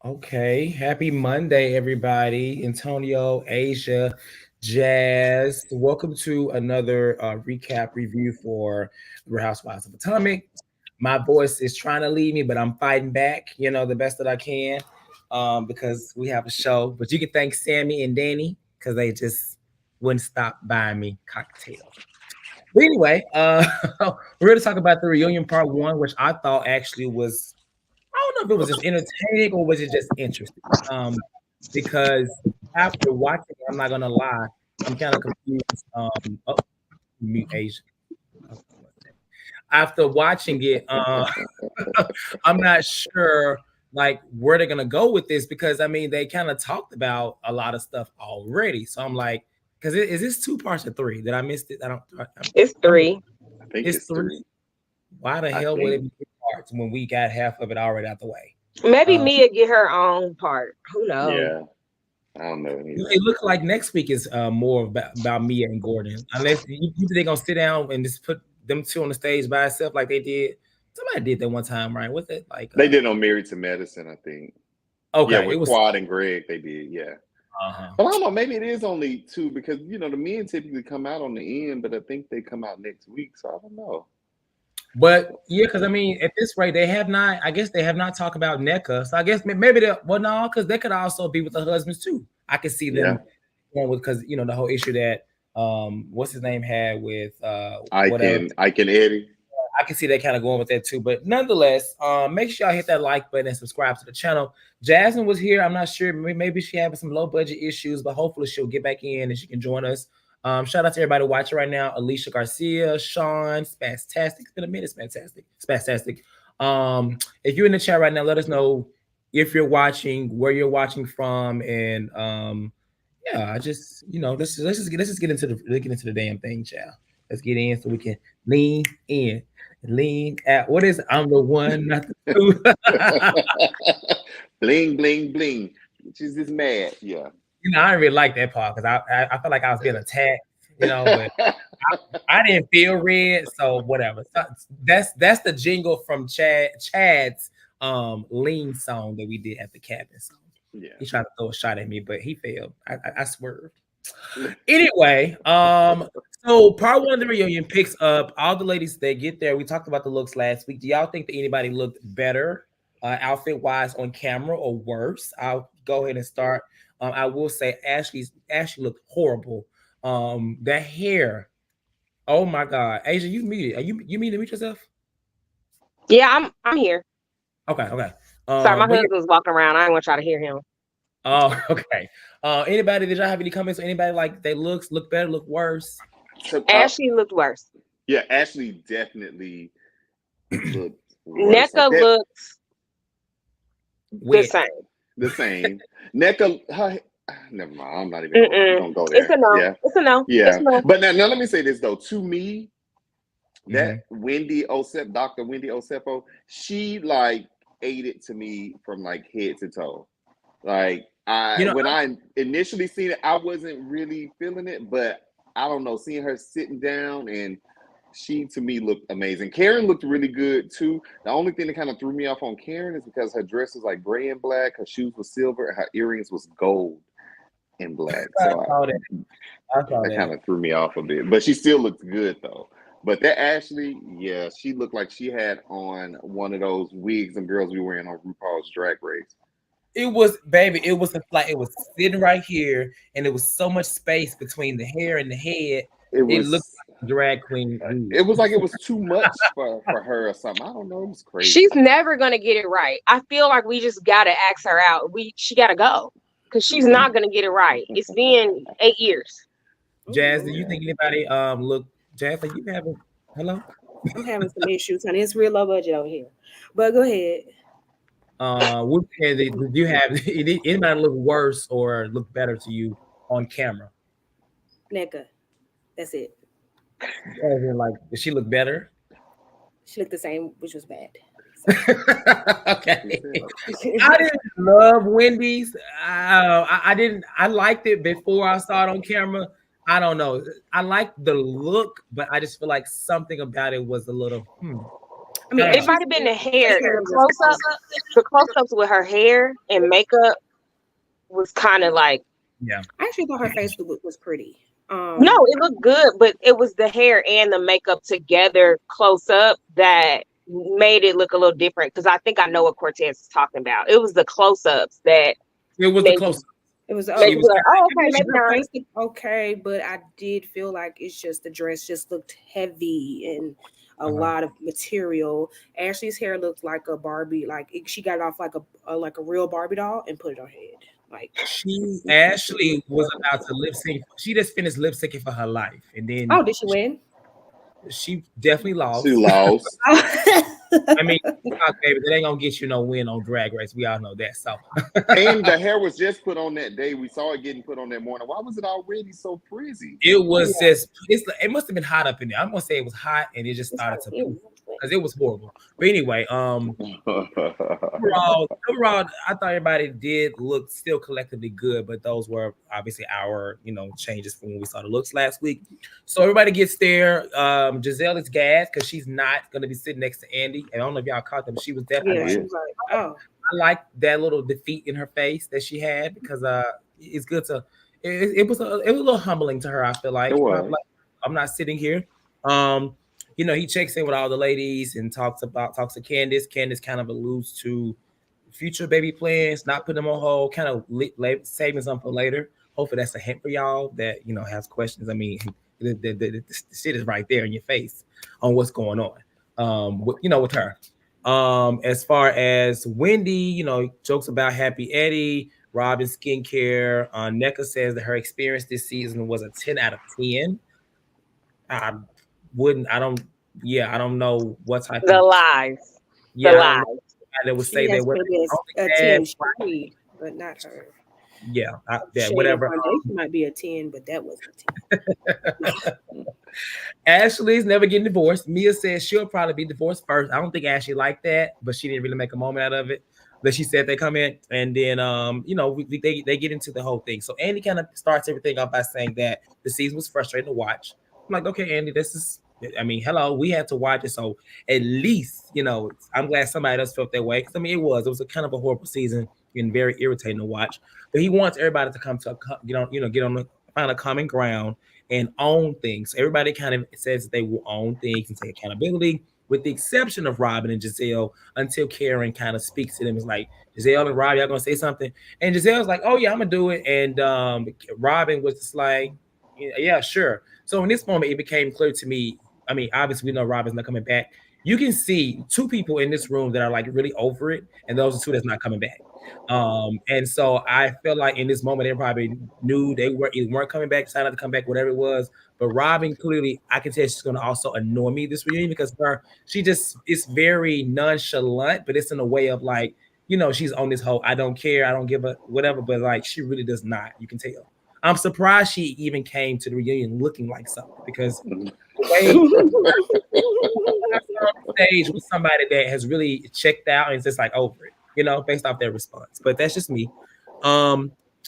Okay, happy Monday, everybody. Antonio, Asia, Jazz. Welcome to another recap review for the Housewives of Potomac. My voice is trying to leave me, but I'm fighting back, the best that I can because we have a show. But you can thank Sammy and Danny because they just wouldn't stop buying me cocktails. But anyway, we're going to talk about the reunion part one, which I thought actually was I don't know if it was just entertaining or was it just interesting. Because after watching it, I'm not gonna lie, I'm kind of confused. Mute Asian. After watching it, I'm not sure like where they're gonna go with this because I mean they kind of talked about a lot of stuff already. So I'm like, because is this two parts or three? Did I miss it? I don't. It's I'm, three. I think it's it's three. three. Why the I hell would it think. be three parts when we got half of it already out the way? Maybe Um, Mia get her own part. Who knows? Yeah, I don't know either. It looks like next week is more about Mia and Gordon. Unless you think they're gonna sit down and just put them two on the stage by itself like they did. Somebody did that one time, right? What's it like? They did on Married to Medicine, I think. Yeah, Okay, it with was. Quad and Greg, they did. Yeah, Uh-huh. but I don't know. Maybe it is only two because the men typically come out on the end, but I think they come out next week. So I don't know. But yeah, because I mean, at this rate, they have not. I guess they have not talked about NECA. So I guess maybe they. Well, no, because they could also be with the husbands too. I could see Yeah, them going with because the whole issue that what's his name had with whatever. I can Eddie. I can see that kind of going with that too. But nonetheless, make sure y'all hit that like button and subscribe to the channel. Jasmine was here. I'm not sure. Maybe she having some low budget issues, but hopefully she'll get back in and she can join us. Shout out to everybody watching right now. Alicia Garcia, Sean, Spastastic. It's been a minute, Spastastic. If you're in the chat right now, let us know if you're watching, where you're watching from, and yeah, I just let's just get into the damn thing, child. Let's get in so we can lean in. Lean at what is it? I'm the one, not the two. Bling bling bling. She's just mad. Yeah. I didn't really like that part because I felt like I was being attacked, but I didn't feel red, so whatever. So that's the jingle from Chad's lean song that we did at the cabin. So Yeah. he tried to throw a shot at me, but he failed. I swerved. Anyway, so part one of the reunion picks up all the ladies that get there. We talked about the looks last week. Do y'all think that anybody looked better, outfit wise, on camera or worse? I'll go ahead and start. I will say Ashley looked horrible. That hair. Oh my God, Asia, you muted. Are you muted to mute yourself? Yeah, I'm here. Okay, okay. Sorry, my But yeah. husband's walking around. I didn't want y'all to hear him. Oh, okay. Anybody? Did y'all have any comments? Or anybody like they look better, look worse? So, Ashley looked worse. yeah, Ashley definitely looked worse. NECA Like that, looks the Wet. same. the same. Never mind. I'm not even gonna go It's there. a no. Yeah, It's a no. yeah. It's a no. But now let me say this though. To me, Mhm. that Wendy Osep, Dr. Wendy Osepo, she like ate it to me from like head to toe. Like You know, when I initially seen it, I wasn't really feeling it, but I don't know, seeing her sitting down and she to me looked amazing. Karen looked really good too. The only thing that kind of threw me off on Karen is because her dress was like gray and black, her shoes were silver, and her earrings was gold and black. I So saw that. I saw that that. kind of threw me off a bit. But she still looked good though. But that Ashley, yeah, she looked like she had on one of those wigs and girls we wearing on RuPaul's Drag Race. It was, baby. It was like it was sitting right here, and there was so much space between the hair and the head. It It looked was like a drag queen wig. it was like it was too much for her or something. I don't know. It was crazy. She's never gonna get it right. I feel like we just gotta ask her out. She gotta go because she's not gonna get it right. It's been 8 years. Jazz, do you think anybody look? Jazz, are you having? Hello. I'm having some issues, honey. It's real low budget over here. But go ahead. What did you have? Did anybody look worse or look better to you on camera? NECA. That's it. As in, like, did she look better? She looked the same, which was bad. Okay. I didn't love Wendy's. I didn't. I liked it before I saw it on camera. I don't know. I liked the look, but I just feel like something about it was a little. I mean, It might have been the hair. The close-ups with her hair and makeup was kind of like. Yeah. I actually thought her face was pretty. No, it looked good, but it was the hair and the makeup together close up that made it look a little different. Because I think I know what Cortez is talking about. It was the close-ups that It was the close. It was made was you like, oh, okay, maybe her not. face looked okay, but I did feel like it's just the dress just looked heavy and a lot of material. Ashley's hair looked like a Barbie, she got it off like a real Barbie doll and put it on her head. Like Ashley was about to lip sync. She just finished lip syncing for her life, and then did she win? she definitely lost. She lost. I mean, baby, that ain't gonna get you no win on Drag Race. We all know that. So, And the hair was just put on that day. We saw it getting put on that morning. Why was it already so frizzy? it was just. It must have been hot up in there. I'm gonna say it was hot, and it just started to poof because it was horrible. But anyway, overall, I thought everybody did look still collectively good, but those were obviously our changes from when we saw the looks last week. So everybody gets there. Giselle is gassed because she's not gonna be sitting next to Andy. And I don't know if y'all caught them. She was definitely she was like, oh. I like that little defeat in her face that she had because it's good to. It was a little humbling to her. I feel like I'm not sitting here. He checks in with all the ladies and talks to Candice. Candice kind of alludes to future baby plans, not putting them on hold, kind of saving some for later. Hopefully that's a hint for y'all that has questions. I mean, the shit is right there in your face on what's going on. With her. As far as Wendy, jokes about Happy Eddie, Robin skincare. NECA says that her experience this season was a 10 out of 10. I don't know what type the of lies. Yeah, the lies. That would say that a 10 shade, but not her. Yeah, whatever. Foundation might be a 10, but that wasn't a 10. Ashley's never getting divorced. Mia says she'll probably be divorced first. I don't think Ashley liked that, but she didn't really make a moment out of it. But she said they come in, and then they get into the whole thing. So Andy kind of starts everything off by saying that the season was frustrating to watch. I'm like, okay, Andy, hello, we had to watch it, so at least I'm glad somebody else felt that way, because it was a kind of a horrible season and very irritating to watch. But he wants everybody to come to find a common ground and own things. So everybody kind of says they will own things and take accountability, with the exception of Robin and Giselle, until Karen kind of speaks to them. It's like, Giselle and Rob, y'all gonna say something? And Giselle's like, oh yeah, I'm gonna do it. And Robin was just like, yeah, sure. So in this moment, it became clear to me. I mean, obviously we know Robin's not coming back. You can see two people in this room that are like really over it, and those are two that's not coming back. And so I feel like in this moment they probably knew they weren't coming back, decided to come back, whatever it was. But Robin, clearly, I can tell she's going to also annoy me this reunion, because she just is very nonchalant, but it's in a way of like, she's on this whole I don't care, I don't give a whatever, but like she really does not. You can tell. I'm surprised she even came to the reunion looking like something, because the way on stage with somebody that has really checked out and is just like over it, based off their response. But that's just me.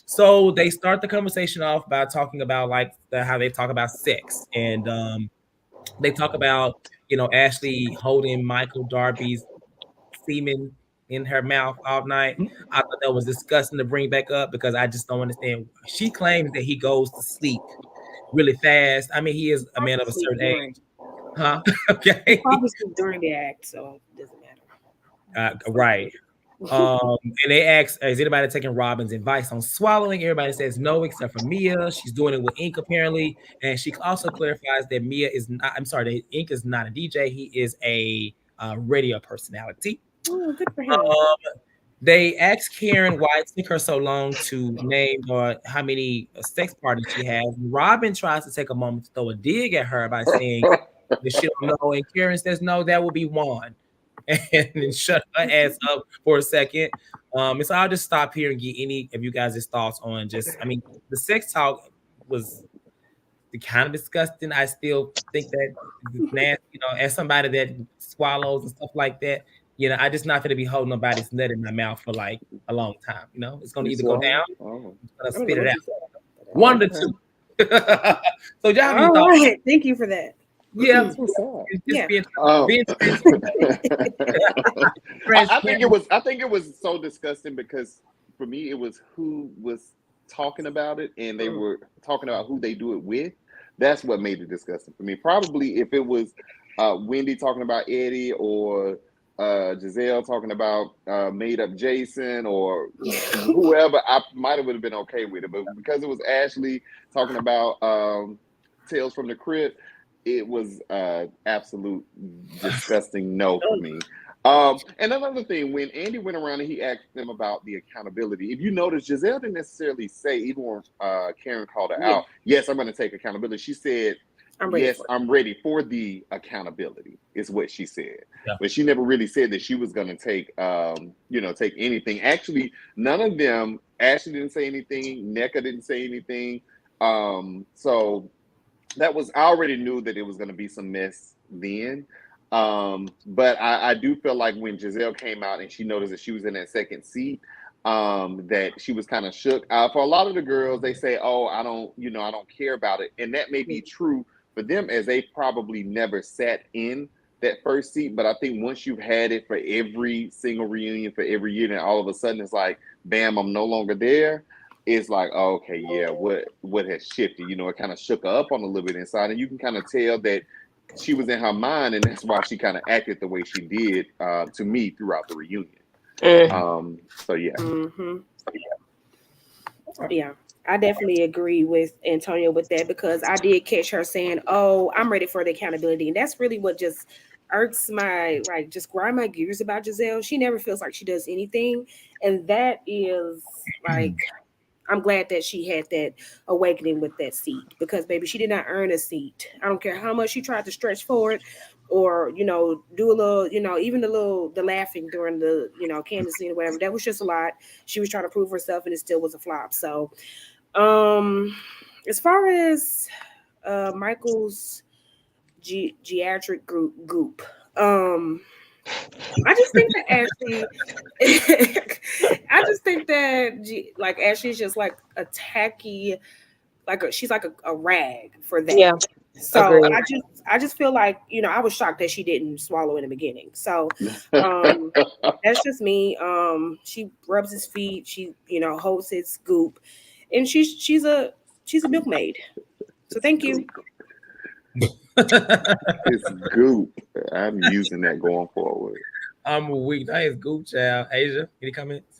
So they start the conversation off by talking about how they talk about sex, and they talk about Ashley holding Michael Darby's semen in her mouth all night. I thought that was disgusting to bring back up, because I just don't understand. She claims that he goes to sleep really fast. I mean, he is a man of a certain age. Huh? Okay. Probably during the act, so it doesn't matter. Right. And they ask, is anybody taking Robin's advice on swallowing? Everybody says no, except for Mia. She's doing it with Ink, apparently. And she also clarifies that that Ink is not a DJ. He is a radio personality. Oh, good for him. They asked Karen why it took her so long to name how many sex parties she has. Robin tries to take a moment to throw a dig at her by saying that she don't know. And Karen says, no, that will be one. And then shut her ass up for a second. And so I'll just stop here and get any of you guys' thoughts on the sex talk was kind of disgusting. I still think that it's nasty, as somebody that swallows and stuff like that. I just not going to be holding nobody's nut in my mouth for like a long time. It's going to either go down, or it's going to spit it out. One of the two. So y'all have any thoughts? Right. Thank you for that. Yeah, That's what's up. it's just Yeah. Um, being I think it transparent. was. I think it was so disgusting because for me, it was who was talking about it, and they Mm. were talking about who they do it with. That's what made it disgusting for me. Probably if it was Wendy talking about Eddie or Giselle talking about made up Jason or whoever, I might have would have been okay with it. But because it was Ashley talking about Tales from the Crypt, it was absolute disgusting no for me. And another thing, when Andy went around and he asked them about the accountability, if you notice, Giselle didn't necessarily say, even when Karen called her Yeah, out, yes, I'm going to take accountability. She said, I'm ready yes, for I'm ready for the accountability, is what she said. Yeah. But she never really said that she was going to take, take anything. Actually, none of them, Ashley didn't say anything, NECA didn't say anything. So that was, I already knew that it was going to be some mess then. But I do feel like when Giselle came out and she noticed that she was in that second seat, that she was kind of shook. For a lot of the girls, they say, "Oh, I don't care about it," and that may be it. true for them, as they probably never sat in that first seat. But I think once you've had it for every single reunion for every year, and all of a sudden it's like, "Bam, I'm no longer there." It's like, oh, okay, yeah, what has shifted? It kind of shook her up on a little bit inside, and you can kind of tell that she was in her mind, and that's why she kind of acted the way she did to me throughout the reunion. Mm. So yeah. Mm-hmm. Yeah, I definitely agree with Antonio with that because I did catch her saying, "Oh, I'm ready for the accountability," and that's really what just irks my just grind my gears about Giselle. She never feels like she does anything, and that is like I'm glad that she had that awakening with that seat because baby, she did not earn a seat. I don't care how much she tried to stretch forward or do a little, even the laughing during the Candice scene or whatever. That was just a lot. She was trying to prove herself and it still was a flop. So as far as Michael's geriatric group, I just think that Ashley, I just think that like Ashley's just like a tacky, she's like a rag for that. Yeah, So agreed. I just feel like I was shocked that she didn't swallow in the beginning. So um, that's just me. She rubs his feet. She holds his scoop, and she's a milkmaid. So thank you. It's goop. I'm using that going forward. I'm a weak. That is Goop Child. Asia, any comments?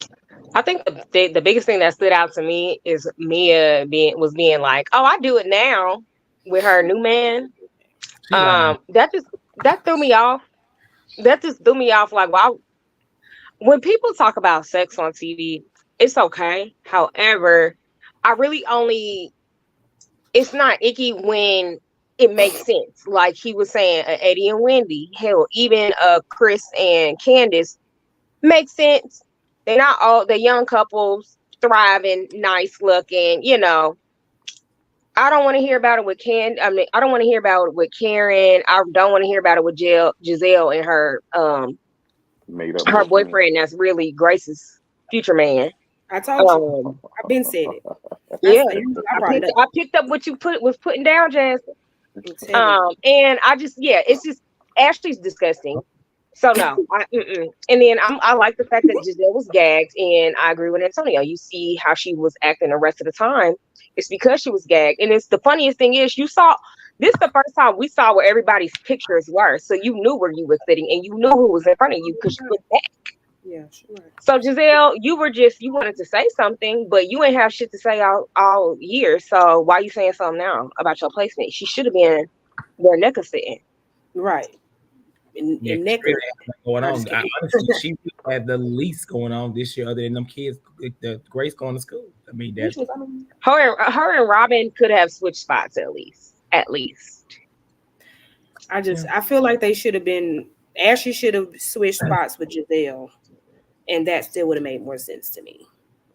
I think the biggest thing that stood out to me is Mia being like, "Oh, I do it now" with her new man. She lying. That threw me off. That just threw me off. Like, wow, when people talk about sex on TV, it's okay. However, I really only it's not icky when it makes sense. Like he was saying, Eddie and Wendy, hell, even Chris and Candice makes sense. They're not all the young couples, thriving, nice looking. I don't want to hear about it with I don't want to hear about it with Karen. I don't want to hear about it with Giselle and Made up her boyfriend. boyfriend. That's really Grace's future man. I told you. Um, I've been said it. yeah, I brought it up. I picked up what you was putting down, Jazz. I'm telling you. And I just, yeah, it's just Ashley's disgusting. So no, and then I like the fact that Giselle was gagged, and I agree with Antonio. You see how she was acting the rest of the time. It's because she was gagged, and it's the funniest thing is you saw this the first time we saw where everybody's pictures were, so you knew where you were sitting, and you knew who was in front of you because you looked back. Yeah, sure. So Giselle, you wanted to say something, but you ain't have shit to say all year. So why you saying something now about your placement? She should have been where NECA sitting. Right. Yeah, And 'cause she Necker. really had nothing going on. Honestly, she had the least going on this year, other than them kids, the Grace going to school. I mean, Which that's was, I mean, Her and Robin could have switched spots at least. At least. I feel like they should have been. Ashley should have switched spots with Giselle, and that still would have made more sense to me.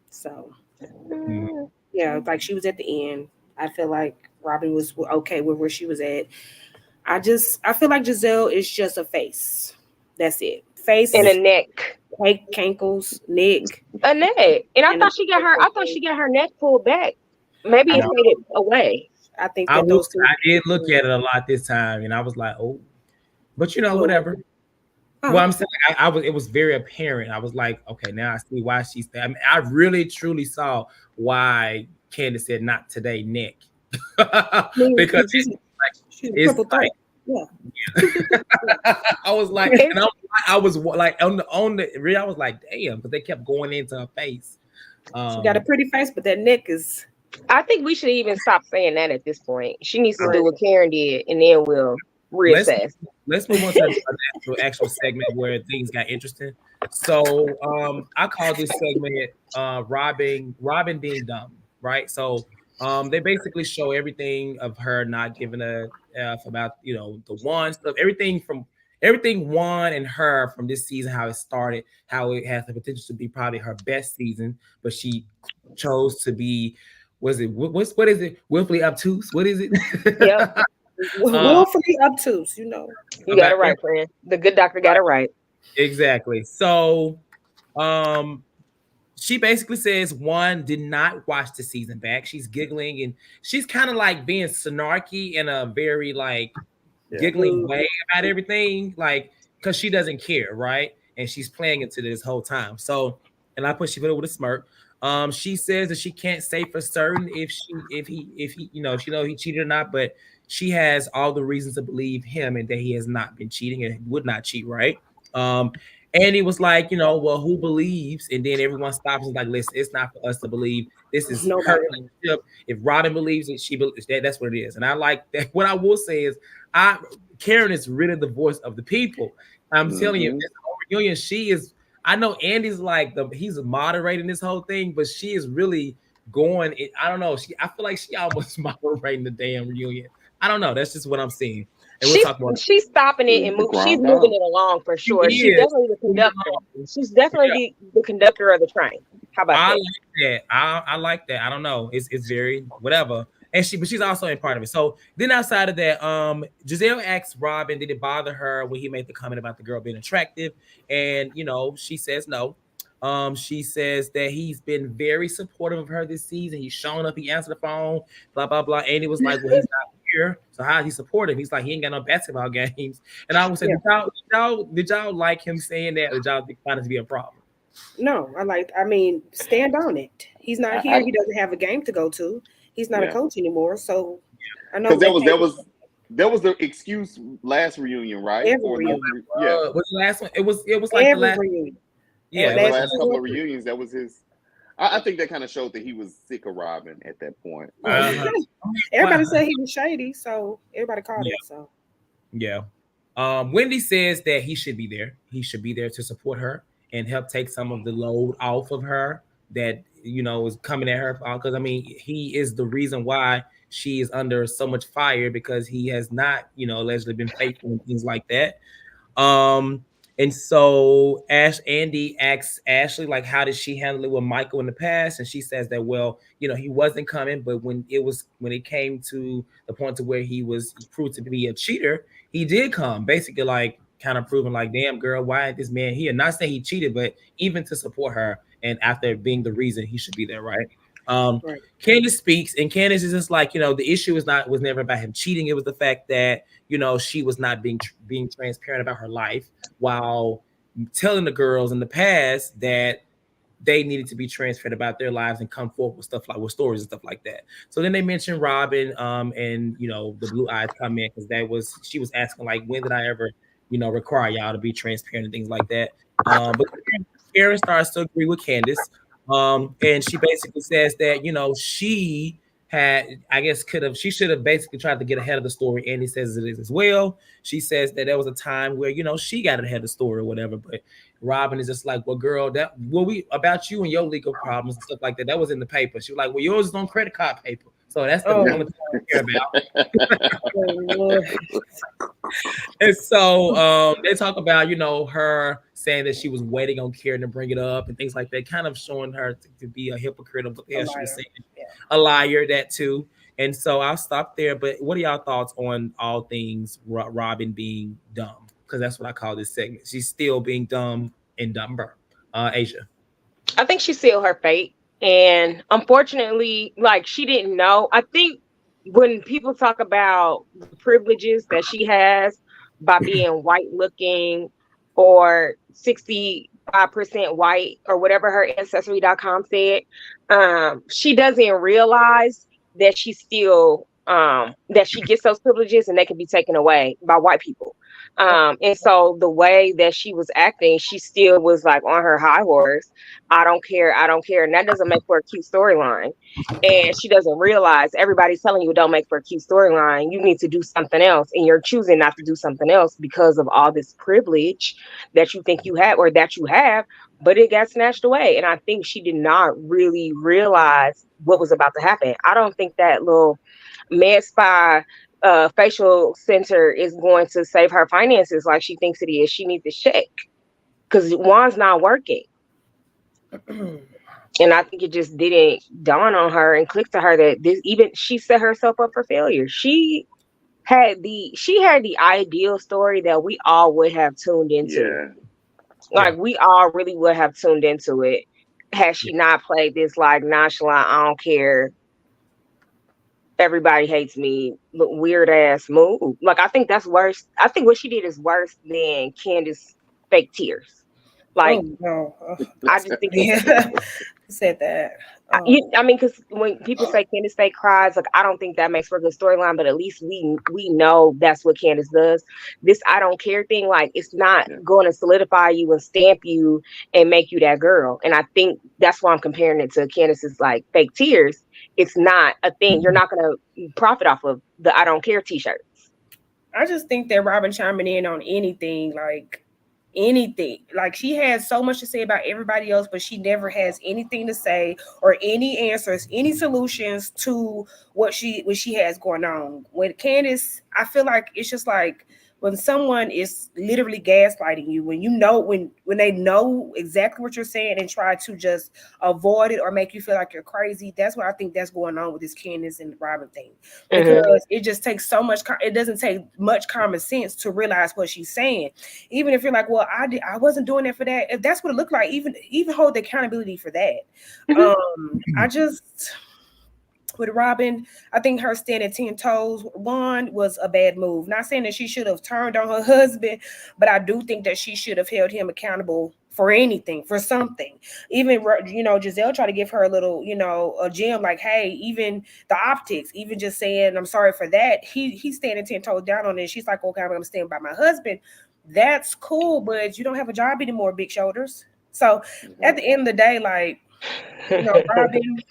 So yeah, like she was at the end. I feel like Robin was okay with where she was at. I feel like Giselle is just a face. That's it. And a Face, neck. cankles, neck, A neck. And and a I thought she got her neck pulled back. Maybe I it faded away. I think I that will. those two. I did look at it a lot this time, and I was like, oh, but Well, whatever. Well, oh, I'm saying I was. It was very apparent. I was like, okay, now I see why she's there. I mean, I really truly saw why Candice said not today, Nick, I mean, because she's a it's triple threat. Yeah. I was like, It's, and I was like on the real. I was like, damn, but they kept going into her face. She got a Um, pretty face, but that neck is I think we should even stop saying that at this point. She needs to right. do what Karen did, and then we'll let's reassess. let's move on to the actual segment where things got interesting. So I call this segment Robin being dumb, right? So they basically show everything of her not giving a F about the one stuff, everything one and her from this season, how it started, how it has the potential to be probably her best season, but she chose to be was it what is it willfully obtuse? What is it? Yep, uh, willfully obtuse, you know. you got about it right, friend. The good doctor got it right. exactly. So, um, she basically says one did not watch the season back. She's giggling and she's kind of like being snarky in a very like Yeah. giggling way Mhm. about everything, like because she doesn't care, right? And she's playing into this whole time. So, and she put it with a smirk. She says that she can't say for certain if he she know he cheated or not, but she has all the reasons to believe him and that he has not been cheating and would not cheat, right? Um, and he was like, well, who believes? And then everyone stops and is like, listen, it's not for us to believe. This is her Nobody. relationship. If Robin believes it, she believes that. That's what it is. And I like that. What I will say is, I Karen is really the voice of the people. I'm telling you, Mm-hmm. this whole reunion, she is. I know Andy's like he's moderating this whole thing, but she is really going. I don't know. I feel like she almost moderating the damn reunion. I don't know. That's just what I'm seeing, and we'll She's talk more. she's stopping it She's and the she's ground moving dog. it along for She sure. She's is. definitely the conductor. She's definitely the conductor of the train. How about I that? like that. I like that. I don't know. It's very whatever. And but she's also in part of it. So then outside of that, Giselle asks Robin, did it bother her when he made the comment about the girl being attractive? And she says no. She says that he's been very supportive of her this season. He's shown up, he answered the phone, blah blah blah. And it was like, well, he's not here. So how is he supportive? He's like, he ain't got no basketball games. And I would say, Yeah. did y'all like him saying that? Or did y'all find it to be a problem? No, I mean, stand on it. He's not here. I He doesn't have a game to go to. He's not a yeah, coach anymore. So I know because they pay that was the excuse last reunion, right? every For the reunion. yeah, Was the last one? It was like the Every last. reunion. Yeah, And it the was. last last couple of one, reunions. That was his. I think that kind of showed that he was sick of Robin at that point. I Uh-huh. really. everybody said he was shady, so everybody called Yeah, it. So yeah. Wendy says that he should be there. He should be there to support her and help take some of the load off of her that is coming at her. Because I mean, he is the reason why she is under so much fire because he has not, allegedly been faithful and things like that. Um, and so Andy asks Ashley, like, how did she handle it with Michael in the past? And she says that, well, he wasn't coming, but when it came to the point to where he was proved to be a cheater, he did come, basically like kind of proving like, damn girl, why ain't this man here? Not saying he cheated, but even to support her and after being the reason he should be there, right? right. Candice speaks, and Candice is just like, the issue was never about him cheating. It was the fact that she was not being transparent about her life while telling the girls in the past that they needed to be transparent about their lives and come forth with stuff like with stories and stuff like that. So then they mentioned Robin, and the blue eyes comment because she was asking like, when did I ever require y'all to be transparent and things like that. But Karen starts to agree with Candice. And she basically says that, she had, I guess, she should have basically tried to get ahead of the story. And he says it is as well. She says that there was a time where, she got ahead of the story or whatever. But Robin is just like, well, girl, we about you and your legal problems and stuff like that. That was in the paper. She was like, well, yours is on credit card paper. So that's the Oh, only thing I care about. oh Lord. And so they talk about, her saying that she was waiting on Karen to bring it up and things like that, kind of showing her to be a hypocrite of what the A hell she was liar. saying. Yeah. A liar, that too. And so I'll stop there. But what are y'all thoughts on all things Robin being dumb? Because that's what I call this segment. She's still being dumb and dumber. Asia. I think she sealed her fate, and unfortunately, like she didn't know. I think when people talk about the privileges that she has by being white looking or 65% white or whatever her ancestry.com said, she doesn't realize that she still that she gets those privileges and they can be taken away by white people. And so the way that she was acting, she still was like on her high horse. I don't care, I don't care. And that doesn't make for a cute storyline. And she doesn't realize everybody's telling you don't make for a cute storyline. You need to do something else. And you're choosing not to do something else because of all this privilege that you think you have or that you have, but it got snatched away. And I think she did not really realize what was about to happen. I don't think that little med spa facial center is going to save her finances like she thinks it is. She needs to check because Juan's not working. And I think it just didn't dawn on her and click to her that this, even she set herself up for failure. She had the ideal story that we all would have tuned into. Yeah. Like we all really would have tuned into it had she not played this like nonchalant, I don't care, everybody hates me, weird ass move. Like I think that's worse. I think what she did is worse than Candice fake tears. Like Oh no. I just think it's Yeah. Said that. I mean, because when people say Candice fake cries, like I don't think that makes for a good storyline. But at least we know that's what Candice does. This I don't care thing, like it's not Yeah. going to solidify you and stamp you and make you that girl. And I think that's why I'm comparing it to Candice's like fake tears. It's not a thing. You're not going to profit off of the I don't care T-shirt. I just think that Robin chiming in on anything, like she has so much to say about everybody else, but she never has anything to say or any answers, any solutions to what she has going on. With Candice, I feel like it's just like when someone is literally gaslighting you, when you know when they know exactly what you're saying and try to just avoid it or make you feel like you're crazy. That's what I think that's going on with this Candice and Robin thing, Mm-hmm. because it just takes so much. It doesn't take much common sense to realize what she's saying. Even if you're like, well, I wasn't doing that for that. If that's what it looked like, even hold the accountability for that. Mm-hmm. I just with Robin, I think her standing 10 toes, one was a bad move. Not saying that she should have turned on her husband, but I do think that she should have held him accountable for anything, for something. Even, Giselle tried to give her a little, a gem like, hey, even the optics, even just saying, I'm sorry for that. He's standing 10 toes down on it. She's like, okay, I'm going to stand by my husband. That's cool, but you don't have a job anymore, big shoulders. So at the end of the day, like, Robin,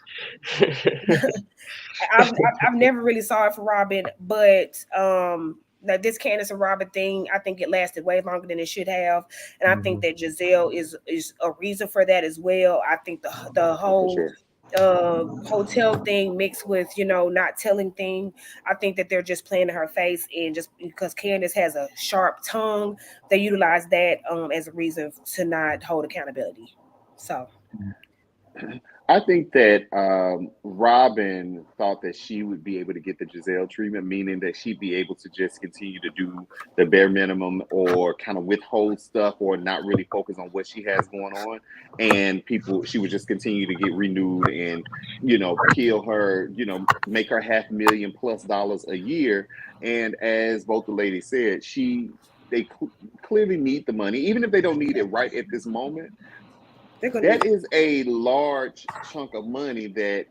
I've never really saw it for Robin, but that this Candice and Robin thing, I think it lasted way longer than it should have, and I think that Giselle is a reason for that as well. I think the For whole sure. hotel thing mixed with not telling thing. I think that they're just playing in her face, and just because Candice has a sharp tongue, they utilize that as a reason to not hold accountability. So I think that Robin thought that she would be able to get the Giselle treatment, meaning that she'd be able to just continue to do the bare minimum or kind of withhold stuff or not really focus on what she has going on. And she would just continue to get renewed and, kill her, make her $500,000+ a year. And as both the ladies said, they clearly need the money, even if they don't need it right at this moment. they're gonna That need. is a large chunk of money that's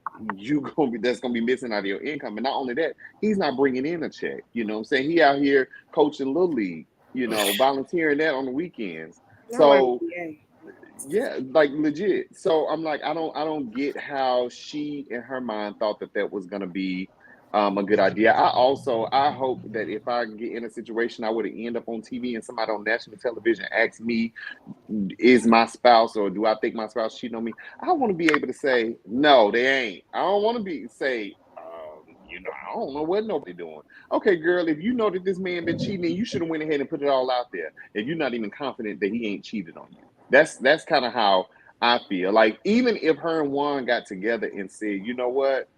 gonna be missing out of your income. And not only that, he's not bringing in a check. You know what I'm saying? He out here coaching little league, volunteering that on the weekends. Not like So NBA. yeah, like legit. So I'm like, I don't get how she in her mind thought that was gonna be a good idea. I hope that if I get in a situation I would end up on TV and somebody on national television asks me, is my spouse or do I think my spouse cheating on me? I want to be able to say no, they ain't. I don't want to say I don't know what nobody doing. Okay, girl, if you know that this man been cheating, you should have went ahead and put it all out there. If you're not even confident that he ain't cheated on you, that's kind of how I feel. Like even if her and Juan got together and said, you know what,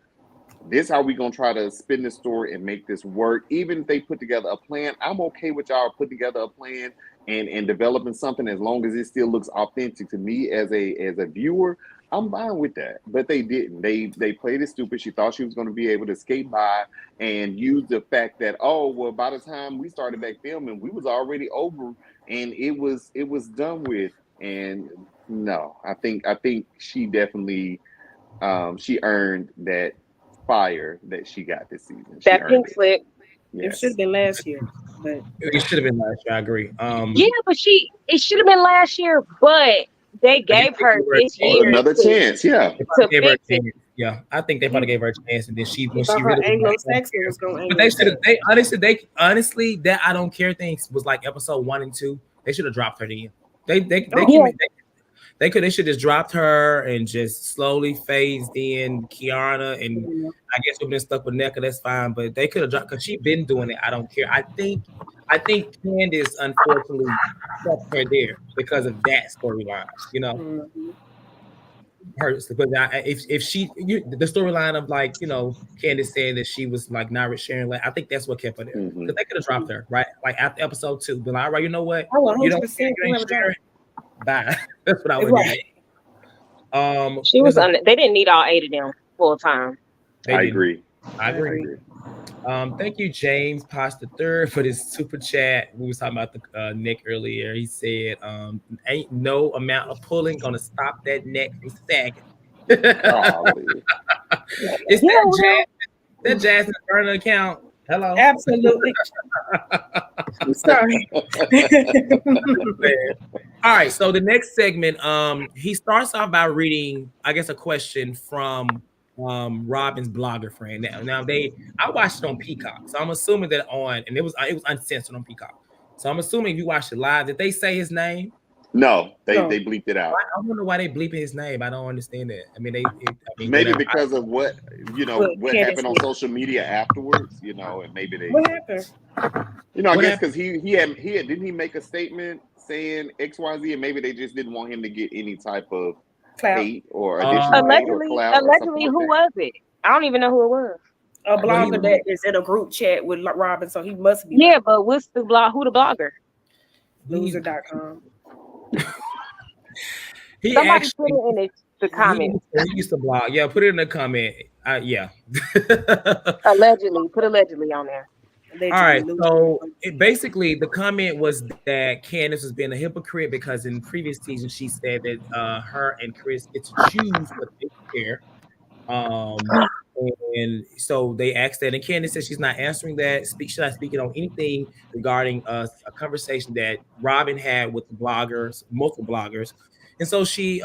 this how we gonna try to spin this story and make this work. Even if they put together a plan, I'm okay with y'all putting together a plan and developing something as long as it still looks authentic to me as a viewer. I'm fine with that, but they didn't. They played it stupid. She thought she was going to be able to skate by and use the fact that, oh well, by the time we started back filming, we was already over and it was done with. And no, I think she definitely she earned that fire that she got this season. She That earned pink it. slip. It should Yes. have been last year, but It should have been last year. I agree. Yeah, but it should have been last year, but they I guess gave they her gave her a this Or chance. year another chance. Yeah. They probably to gave her fix a it. chance. Yeah, I think they probably gave her a chance, and then he when thought she her really was like, I don't Anglo-Saxon care. was gonna But they should have. Anglo-Saxon. They honestly that I don't care thing was like episode 1 and 2. They should have dropped her then. They Oh, can Yeah, make they should just dropped her and just slowly phased in Kiana, and yeah. I guess we've been stuck with NECA. That's fine, but they could have dropped because she been doing it. I don't care. I think Candice unfortunately kept her there because of that storyline. Mhm. Hurts, but if the storyline of like Candice saying that she was like not with Sharon, like I think that's what kept her there Hmm. because they could have dropped her right like after episode 2. But like, all right, you know what? I You don't care, 100% you ain't have a job. Sharon. Bye. That's what I would do. Right. she was There's a on. They didn't need all 8 of them full time. they I didn't. agree. I I I agree. agree. agree. Thank you, James Pasta Third, for this super chat. We was talking about the neck earlier. He said, "Ain't no amount of pulling gonna stop that neck from sagging." Golly. It's Yeah, that well, Jasmine burner account. Hello. Absolutely. I'm sorry. All right, so the next segment, he starts off by reading, I guess, a question from Robin's blogger friend. Now I watched it on Peacock, so I'm assuming that and it was uncensored on Peacock. So I'm assuming if you watched it live, did they say his name? No, they No. they bleeped it out. I wonder why they bleeping his name. I don't understand that. I mean, Maybe whatever. because of what But what Candace, happened on social media afterwards, and maybe they, what happened? I What guess happened? because he had didn't he make a statement saying XYZ, and maybe they just didn't want him to get any type of Clout. hate or additional Oh, hate or allegedly, clout or something allegedly, like who that. was it? I don't even know who it was. A well, he blogger that is in a group chat with Robin, so he must be Yeah, lying. but what's the blog? Who the blogger? he Loser.com. he Somebody put actually it in the comments. he used to blog. Yeah, put it in the comment. Yeah. Allegedly, put allegedly on there. All Allegedly right, loser. so basically the comment was that Candace was being a hypocrite because in previous seasons she said that her and Chris get to choose what they share. Um, and so they asked that, and Candace said she's not answering that. She's not speaking on anything regarding a conversation that Robin had with the bloggers, multiple bloggers. And so she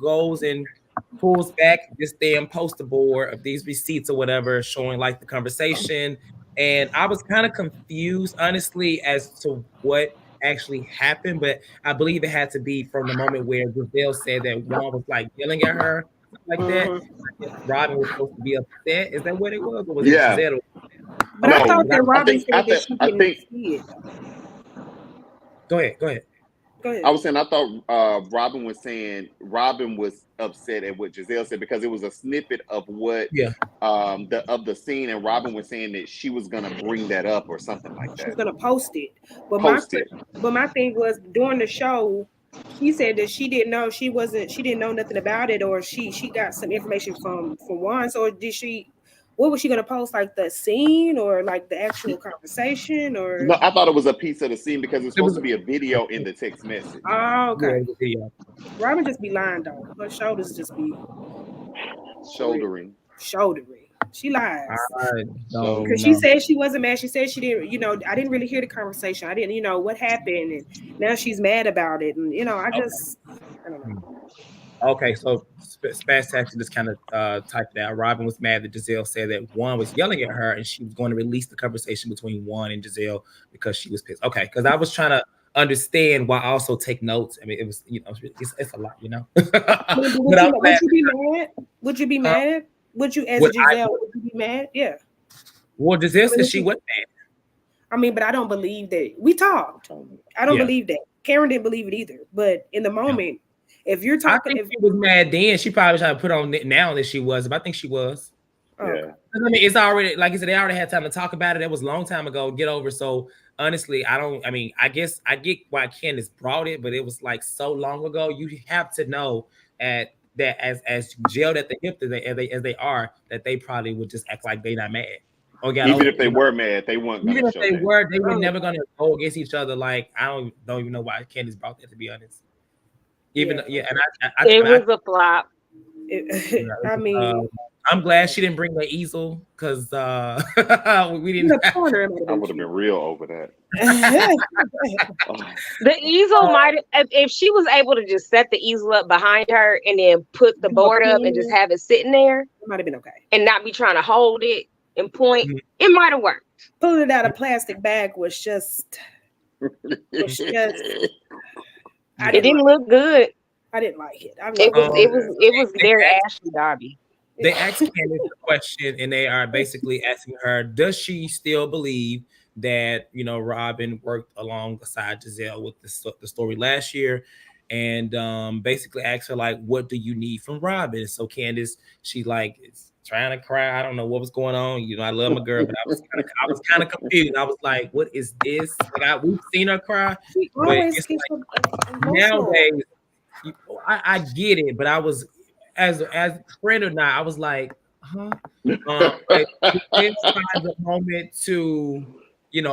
goes and pulls back this damn poster board of these receipts or whatever, showing like the conversation. And I was kind of confused, honestly, as to what actually happened, but I believe it had to be from the moment where Giselle said that Juan was like yelling at her, something like that. Hmm. If Robin was supposed to be upset. Is that what it was, or was it Yeah. Giselle? But I Okay, No, thought but that I Robin think I said that think she I didn't think see it. go ahead. Go ahead. Go I ahead. was saying I thought Robin was saying Robin was upset at what Giselle said because it was a snippet of what Yeah. the scene, and Robin was saying that she was gonna bring that up or something like She was that. gonna post it. But Post it. my thing was during the show, she said that she didn't know nothing about it, or she got some information from Juan. So did she? What was she gonna post? Like the scene or like the actual conversation or? No, I thought it was a piece of the scene because it was It supposed was to be a video in the text message. Oh, yeah, okay. it was a video. Robin just be lying though. Her shoulders just be real Shouldering. shouldery. She lies. I don't Because she know. said she wasn't mad. She said she didn't, I didn't really hear the conversation. I didn't, what happened. And now she's mad about it. And, I don't know. Okay, so Spaz Taxi just kind of typed it out. Robin was mad that Giselle said that Juan was yelling at her and she was going to release the conversation between Juan and Giselle because she was pissed. Okay, because I was trying to understand while also take notes. I mean, it was, it's a lot, I mean, but But I'm would glad. you be mad? Would you be Huh? mad? Would you, as Would Giselle, would you be mad? Yeah. Well, Giselle said she wasn't mad. I mean, but I don't believe that. We talked. I don't Yeah. believe that. Karen didn't believe it either. But in the moment, if you're I talking, think she was mad then. She probably trying to put on it now that she was. But I think she was. Yeah. I mean, it's already, like I said, they already had time to talk about it. It was a long time ago. Get over. So honestly, I guess I get why Candice brought it, but it was like so long ago. You have to know at that as jailed at the hip as they are, that they probably would just act like they not mad. Or got Even over, if they were mad, they weren't gonna even if show they that. were, they were Oh, never gonna go against each other. Like I don't even know why Candice brought that, to be honest. Even yeah. yeah, and It I was a flop. yeah, I mean, I'm glad she didn't bring the easel because we in didn't. the corner, it might have I been would have been cute. real over that. Oh, The easel might if she was able to just set the easel up behind her and then put the Do a board up and just pin, have it sitting there it might have been okay. and not be trying to hold it and point, it might have worked. Pulling it out of plastic bag was just, was just. I It didn't didn't like. look good. I didn't like it. I'm It like, was it Um, was yeah. it was they very asked, Ashley Darby. they asked Candice a question, and they are basically asking her, does she still believe that Robin worked alongside Giselle with the story last year? And basically asked her like, what do you need from Robin? So Candice, she like is trying to cry. I don't know what was going on. I love my girl, but I was kind of confused. I was like, what is this? Like we've seen her cry, she but always it's gets emotional. nowadays I get it, but I was as friend or not, I was like, huh? But this finds a moment to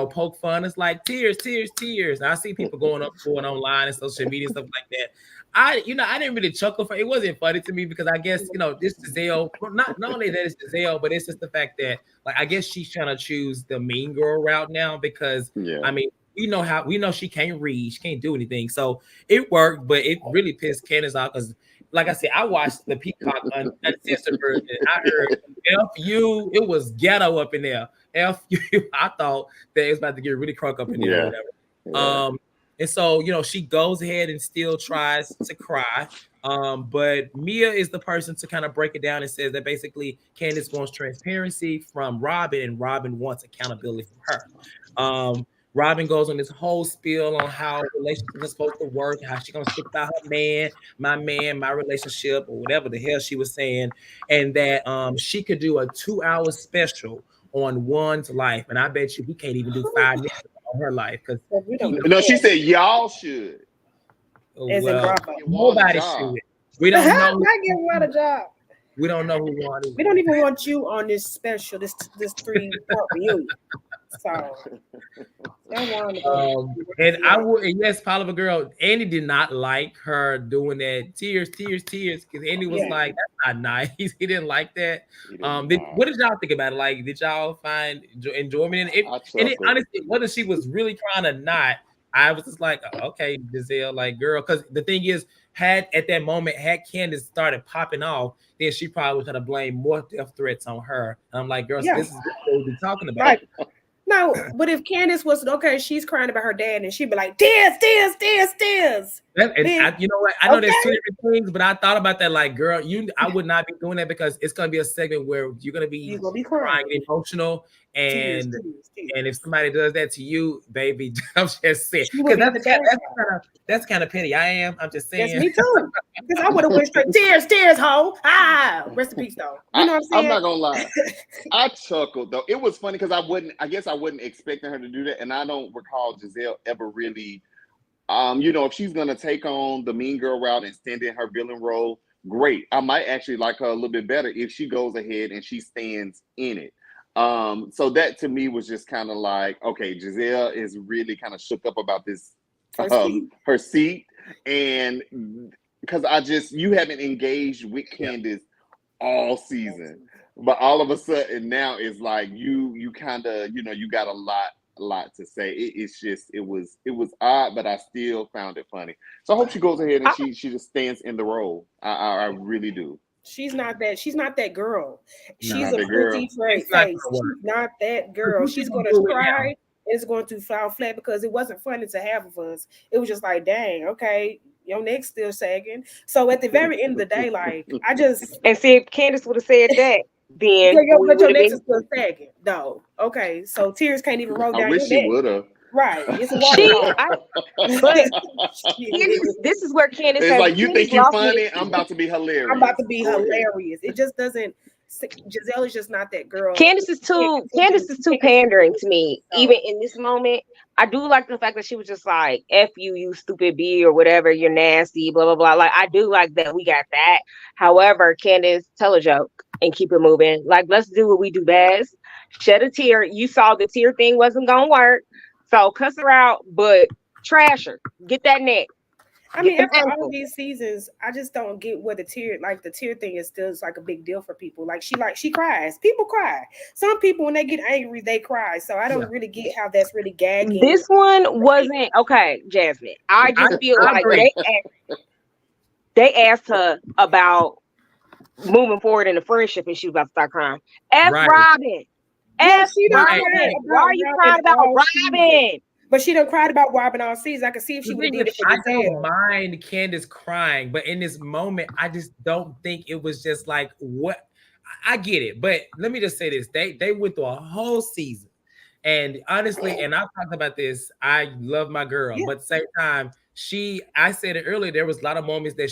poke fun. It's like tears, tears, tears. And I see people going online and social media and stuff like that. I didn't really chuckle for it. Wasn't funny to me because I guess this Giselle, well, not only that it's Giselle, but it's just the fact that like I guess she's trying to choose the mean girl route now because Yeah. I mean we know she can't read, she can't do anything. So it worked, but it really pissed Candace off because, like I said, I watched the Peacock uncensored version. I heard F you, it was ghetto up in there. F you, I thought that it was about to get really crunk up in there or Yeah. whatever. Yeah. And so she goes ahead and still tries to cry. But Mia is the person to kind of break it down and says that basically Candace wants transparency from Robin, and Robin wants accountability from her. Robin goes on this whole spiel on how relationships are supposed to work, how she's gonna stick by her man, my relationship, or whatever the hell she was saying, and that she could do a 2-hour special on one's life, and I bet you he can't even do 5 minutes on her life because We he don't knows. give No, a she fuck. said y'all should As in Well, Bravo. give Juan a nobody job. should. We don't know. Not give Juan a job. We don't know who Juan is. We don't even want you on this special, this 3-part reunion. So don't want to go. And I would, and yes, Oliver girl, Andy did not like her doing that tears, tears, tears, because Andy was Yeah. like, "That's not nice." He didn't like that. He did not. What did y'all think about it? Like, did y'all find enjoyment in it? I And it chuckled. honestly, whether she was really trying to not, I was just like, okay, Giselle, like, girl, because the thing is, had Candice started popping off, then she probably was going to blame more death threats on her. And I'm like, girl, Yeah. this is what we've been talking about. Right. No, but if Candice was okay, she's crying about her dad, and she'd be like, "Tears, tears, tears, tears." You know what? I know there's two Okay. different things, but I thought about that. Like, girl, I would not be doing that because it's gonna be a segment where you're gonna be crying, emotional, Tears, and tears, tears. and if somebody does that to you, baby, I'm just saying She would because be the that's kind of petty. I'm just That's saying. me too. Because I would have went straight tears, tears, ho. Ah, rest in peace, though. You know what I'm saying? I'm not gonna lie. I chuckled though. It was funny because I guess I wasn't expecting her to do that, and I don't recall Giselle ever really. If she's gonna take on the mean girl route and stand in her villain role, great. I might actually like her a little bit better if she goes ahead and she stands in it. So that to me was just kind of like, okay, Giselle is really kind of shook up about this, her seat, and because you haven't engaged with Candice all season, but all of a sudden now it's like you kind of you got a lot to say. It was odd, but I still found it funny. So I hope she goes ahead and she just stands in the role. I really do. She's not that. She's not that girl. She's Not a that girl. pretty face. She's not that girl. She's gonna cry. And it's going to fall flat because it wasn't funny to half of us. It was just like, dang, okay, your neck's still sagging. So at the very end of the day, like I just and see if Candice would have said that, then but your neck is still sagging. No, okay. So tears can't even roll down. I wish your she neck. would have. Right. It's a waterfall. But this is where Candice it's has, like you think you're funny. me. I'm about to be hilarious. I'm about to be hilarious. It just doesn't. Giselle is just not that girl. Candice is too pandering to me, even in this moment. I do like the fact that she was just like, F you, you stupid B or whatever, you're nasty, blah, blah, blah. Like, I do like that we got that. However, Candice, tell a joke and keep it moving. Like, let's do what we do best. Shed a tear. You saw the tear thing wasn't going to work. So cuss her out, but trash her. Get that neck. I Get mean, them after all of ankles. these seasons, I just don't get what the tear thing is still like a big deal for people. Like she cries. People cry. Some people when they get angry, they cry. So I Yeah, don't really get how that's really gagging. This one wasn't okay, Jasmine. I I, just feel I like agree. they asked her about moving forward in the friendship and she was about to start crying. F Right, Robin. Yeah, F she done right. cried Robin. Why about are you Robin crying about all season. Robin? But she done cried about Robin all season. I could see if she The would have thing did is, it for I don't Giselle. mind Candace crying, but in this moment, I just don't think it was just like what I get it. But let me just say this: they went through a whole season, and honestly, and I've talked about this. I love my girl, Yeah, but at the same time, I said it earlier. There was a lot of moments that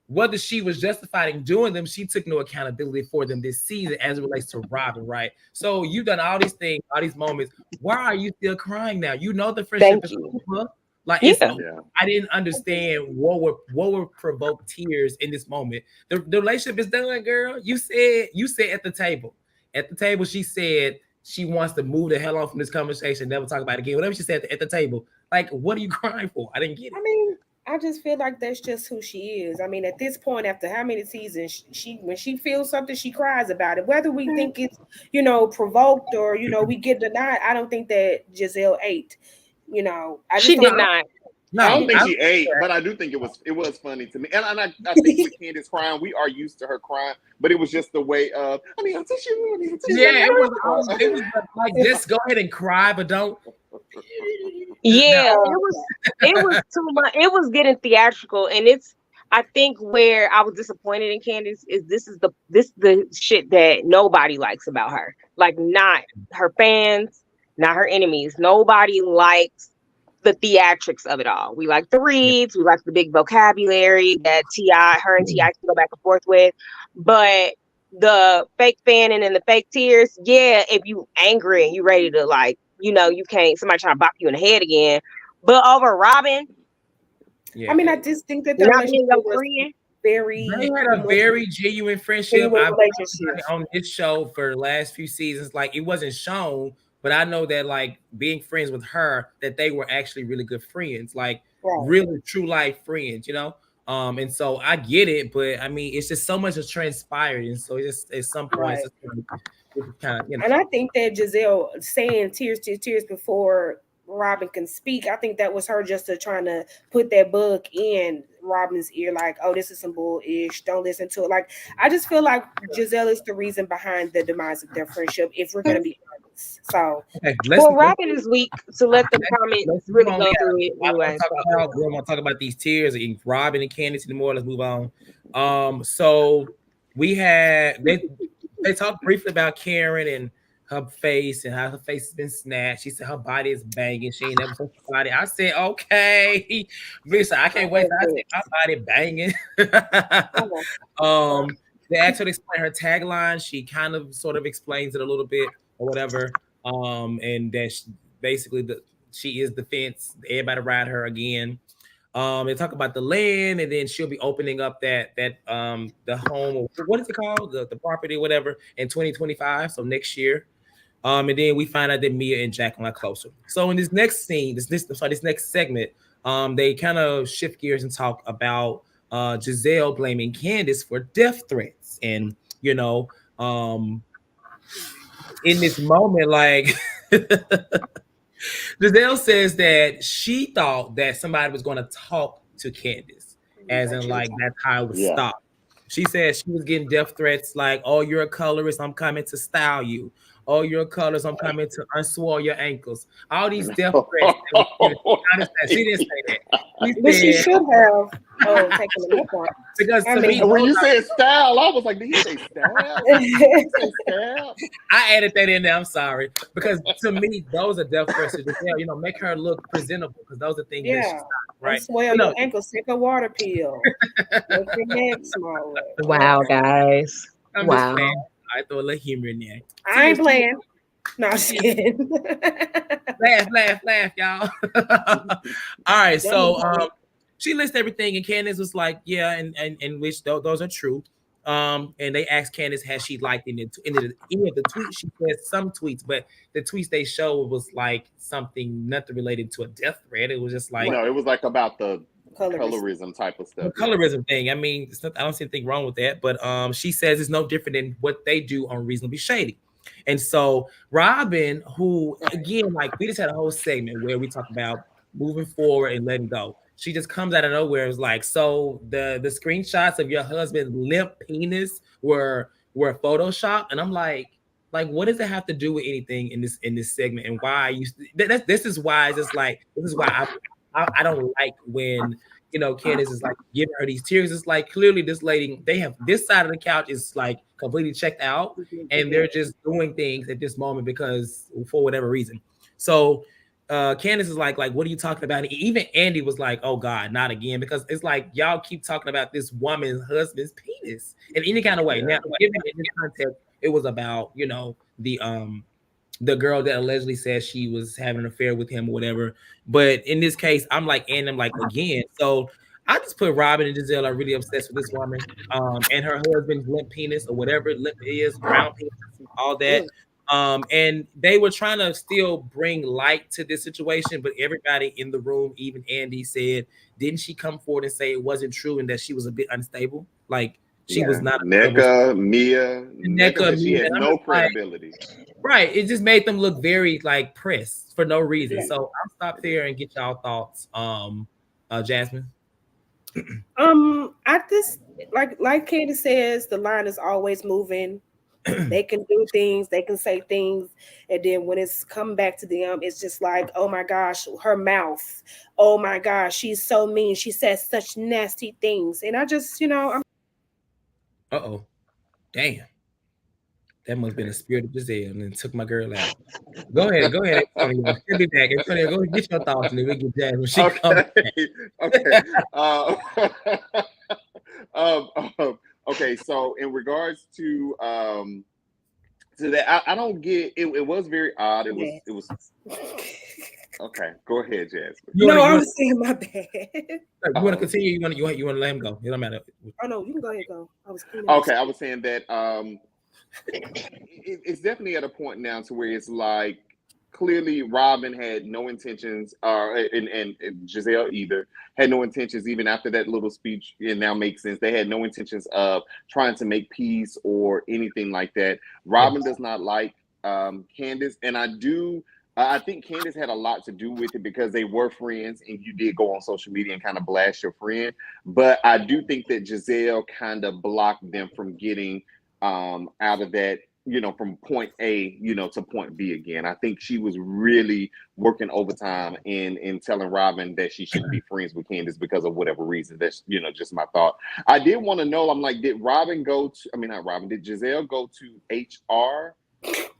whether she was justified in doing them, she took no accountability for them this season as it relates to Robin, right? So you've done all these things, all these moments. Why are you still crying now? You know the friendship Thank is you. over. Like it's Yeah. Yeah. I didn't understand what would provoke tears in this moment. The relationship is done, girl. You said at the table. At the table, she said she wants to move the hell on from this conversation, never talk about it again. Whatever she said at the table. Like, what are you crying for? I didn't get I it. mean, I just feel like that's just who she is. I mean, at this point, after how many seasons, she when she feels something, she cries about it. Whether we think it's provoked or we get denied, I don't think that Giselle ate. I just She don't did No, think not. I she no, don't did. think I she ate, but I do think it was funny to me. And I think with Candace crying, we are used to her crying, but it was just the way of I need a tissue, I need a yeah, tissue. it was like just go ahead and cry, but don't no. Yeah, Oh, it was too much. It was getting theatrical, and it's I think where I was disappointed in Candice is this the shit that nobody likes about her. Like not her fans, not her enemies. Nobody likes the theatrics of it all. We like the Yeah. reads, we like the big vocabulary that her and Ti can go back and forth with, but the fake fanning and the fake tears, yeah, if you angry and you ready to like, you can't somebody trying to bop you in the head again. But over Robin I Yeah. mean, I just think that their not being relationship your was friend, They very had a very genuine friendship. genuine I've talked about relationship. it on this show for the last few seasons. Like it wasn't shown, but I know that like being friends with her, that they were actually really good friends, like Right, really true life friends. And so I get it, but I mean it's just so much has transpired, and so it's just at some points right. it's kind of And I think that Giselle saying tears, tears, tears before Robin can speak, I think that was her just to trying to put that bug in Robin's ear, like, oh, this is some bullish. Don't listen to it. Like, I just feel like Giselle is the reason behind the demise of their friendship, if we're gonna be honest. So okay. well, Robin is weak to let the comments Let's move really on. go Yeah, through it I don't want anyway. to talk about. We don't want to talk about these tears and Robin and Candice anymore. Let's move on. So we had they talked briefly about Karen and her face and how her face has been snatched. She said her body is banging. She ain't never touched her body. I said, okay, Lisa, I can't wait. I said my body banging. oh, They asked her to explain her tagline. She kind of sort of explains it a little bit or whatever. And that basically she is the fence. Everybody ride her again. They talk about the land, and then she'll be opening up that the home. What is it called? The property, whatever, in 2025. So next year. And then we find out that Mia and Jacqueline are closer. So in this next scene, this next segment, they kind of shift gears and talk about Giselle blaming Candice for death threats, and um, in this moment, like Giselle says that she thought that somebody was going to talk to Candice, as in like that's how it was Yeah. stopped. She said she was getting death threats like, "Oh, you're a colorist. I'm coming to style you. Oh, you're a colorist. I'm coming to unswell your ankles." All these death threats. That was given. She didn't say that. but She she said should have taken the up on. because I to me, mean, When those you are said style, I was like, did he say style? Did he say style? I added that in there. I'm sorry, because to me, those are death threats to Giselle. Make her look presentable because those are things that she's yeah, not right. unswell But your no, ankles, take a water pill, make your neck smaller. Yeah, Wow, guys. I'm just playing. Wow. I throw a little humor in there. So I yeah, ain't playing. No, I'm just kidding. laugh, y'all. All right, That was so funny. she lists everything, and Candice was like, "Yeah," and which those are true. And they asked Candice, has she liked any of the tweets? She said some tweets, but the tweets they showed was like nothing related to a death threat. It was just like No, it was like about the Colorist. colorism type of the stuff. Yeah. colorism thing. I mean, I don't see anything wrong with that, but she says it's no different than what they do on Reasonably Shady. And so Robin, who again, like we just had a whole segment where we talk about moving forward and letting go. She just comes out of nowhere. It's like, so the screenshots of your husband's limp penis were photoshopped, and I'm like, what does it have to do with anything in this segment? And why you this is why it's just like this is why I don't like when Candice is like giving her these tears. It's like clearly this lady, they have this side of the couch is like completely checked out, and they're just doing things at this moment because for whatever reason. So Candice is like, what are you talking about? And even Andy was like, oh God, not again, because it's like y'all keep talking about this woman's husband's penis in any kind of way. Now, given in this context, it was about the girl that allegedly said she was having an affair with him or whatever. But in this case, I'm like, again. So I just put Robin and Giselle are really obsessed with this woman, and her husband's limp penis or whatever limp is, brown penis, all that. And they were trying to still bring light to this situation, but everybody in the room, even Andy, said, didn't she come forward and say it wasn't true and that she was a bit unstable? Like she was not NECA, Mia said she had no credibility. Right. It just made them look very like pressed for no reason. So I'll stop there and get y'all thoughts. Jasmine. I just like Candice says, the line is always moving. They can do things, they can say things, and then when it's come back to them, it's just like, oh my gosh, her mouth. Oh my gosh, she's so mean. She says such nasty things. And I just, I'm Uh-oh. Damn. That must have been a spirit of Giselle and then took my girl out. Go ahead, Antonio. She'll be back. Antonio, go ahead, get your thoughts and then we get Jasmine when she comes back. Okay. Okay, so in regards to that, I don't get it. It was very odd. It was okay. Go ahead, Jasmine. I was saying my bad. You want to continue? You want to let him go? It don't matter. Oh no, you can go ahead. Go. I was okay. I was saying that it's definitely at a point now to where it's like clearly Robin had no intentions, and Giselle either had no intentions, even after that little speech. It now makes sense. They had no intentions of trying to make peace or anything like that. Robin does not like Candice, and I think Candice had a lot to do with it because they were friends, and you did go on social media and kind of blast your friend. But I do think that Giselle kind of blocked them from getting out of that, from point A, to point B again. I think she was really working overtime in telling Robin that she shouldn't be friends with Candice because of whatever reason. That's, just my thought. I did want to know, I'm like, did Giselle go to HR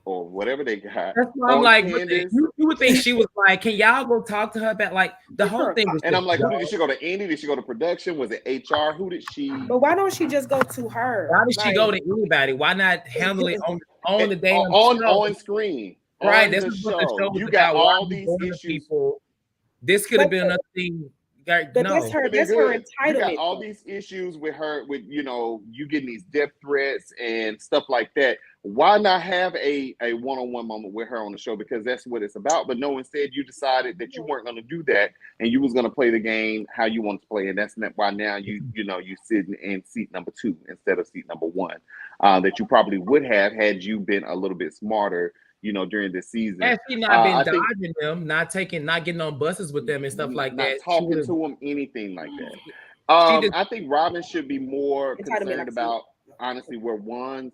or whatever they got? That's why I'm like, you would think she was like, can y'all go talk to her about like the whole thing? And I'm like, did she go to Andy? Did she go to production? Was it HR? Who did she? But why don't she just go to her? Why did she go to anybody? Why not handle it on the damn on screen? Right, this is what the show was you about. Got all these issues. People. This could have been another thing. But that's her entitlement. You got all these issues with her, with you getting these death threats and stuff like that. Why not have a one-on-one moment with her on the show? Because that's what it's about. But no, instead you decided that you weren't going to do that, and you was going to play the game how you want to play, and that's not why now you sitting in seat number 2 instead of seat number 1. That you probably would have had you been a little bit smarter, during this season. Has she not been dodging them, not getting on buses with them and stuff like that? Not talking to them, anything like that. I think Robin should be more concerned about, honestly, where Juan's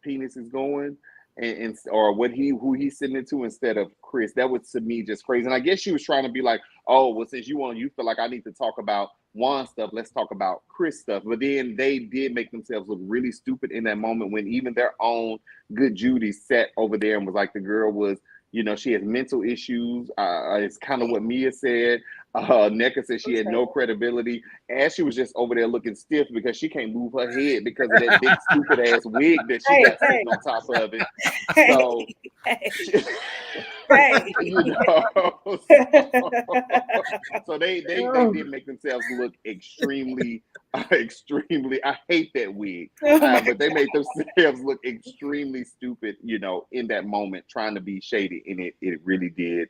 penis is going and or who he's sitting into instead of Chris. That was, to me, just crazy. And I guess she was trying to be like, oh, well, since you feel like I need to talk about Juan stuff, let's talk about Chris stuff. But then they did make themselves look really stupid in that moment when even their own good Judy sat over there and was like, the girl was, she has mental issues. It's kind of what Mia said. NECA said she had no credibility. Ashley was just over there looking stiff because she can't move her head because of that big stupid ass wig that she got sitting on top of it. So Hey. You know, so they did make themselves look extremely extremely. I hate that wig, Oh my but they made themselves look extremely stupid. You know, in that moment, trying to be shady, and it really did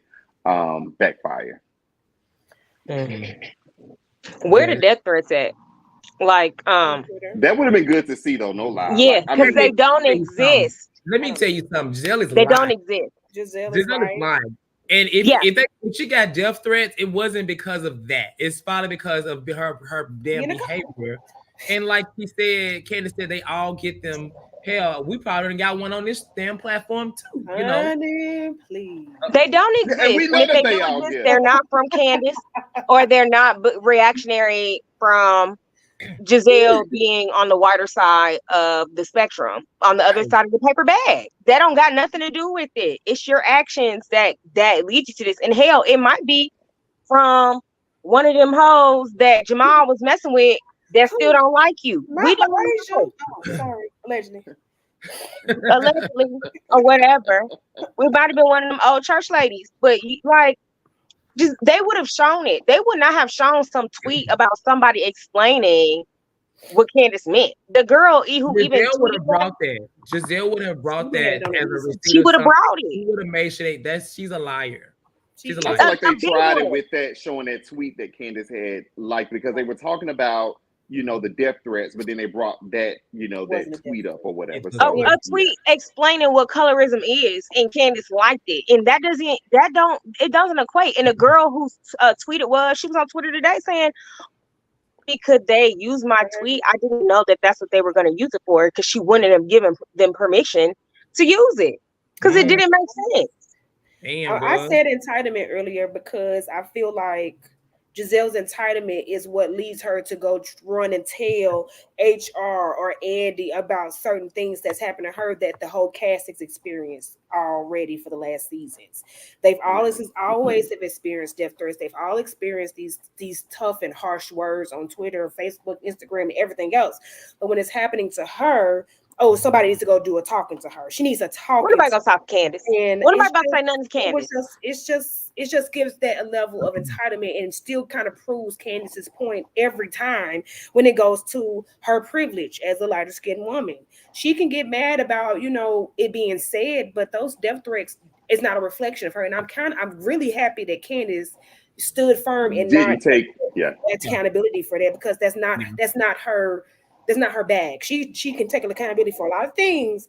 backfire. Mm. Where the Yes. death threats at? Like, on Twitter. That would have been good to see, though. No lie. yeah, Like, I because Let me they mean, don't tell you something. exist. Let I me don't tell you something. Giselle is They don't lying. exist. Giselle is Giselle is lying. lying. And Yeah. if she got death threats, it wasn't because of that. It's probably because of her damn Being a couple. behavior. And like he said, Candice said they all get them. Hell, we probably done got one on this damn platform too. You know, Honey, please. They don't yeah, and we exist. And know if that they do they all exist, get. they're not from Candice or they're not reactionary from Giselle being on the wider side of the spectrum, on the other right? side of the paper bag. That don't got nothing to do with it. It's your actions that lead you to this. And hell, it might be from one of them hoes that Jamal was messing with that still Who? don't like you. We Not don't Malaysia. know. Oh, sorry. Allegedly. Allegedly or whatever. We might have been one of them old church ladies. But like just they would have shown it. They would not have shown some tweet about somebody explaining what Candice meant. The girl who even Giselle would tweeted have that, brought that. Giselle would have She brought would have that done it as a easy. receipt she of would have something. brought She it. would have made sure that she's a liar. She's a She I liar. feel A, like they a big tried it one. with that, showing that tweet that Candace had, like, because they were talking about, you know, the death threats, but then they brought that, you know, that wasn't a tweet up difference. or whatever. Into A, the So mix. a yeah, tweet explaining what colorism is, and Candice liked it, and it doesn't equate. And the girl who tweeted she was on Twitter today saying, could they use my tweet? I didn't know that that's what they were going to use it for because she wouldn't have given them permission to use it because it Mm, didn't make sense. damn, I bro. said entitlement earlier because I feel like Giselle's entitlement is what leads her to go run and tell HR or Andy about certain things that's happened to her that the whole cast has experienced already for the last seasons. They've always have experienced death threats. They've all experienced these tough and harsh words on Twitter, Facebook, Instagram, and everything else. But when it's happening to her, oh, somebody needs to go do a talking to her. She needs a What talking nobody to, gonna stop Candice? and What nobody it's about to just say nothing to it was Candice? just it just gives that a level of entitlement and still kind of proves Candice's point every time when it goes to her privilege as a lighter skinned woman. She can get mad about, it being said, but those death threats is not a reflection of her. And I'm really happy that Candice stood firm and not didn't take. Yeah, Yeah, accountability for that, because yeah, that's not her bag. She can take accountability for a lot of things,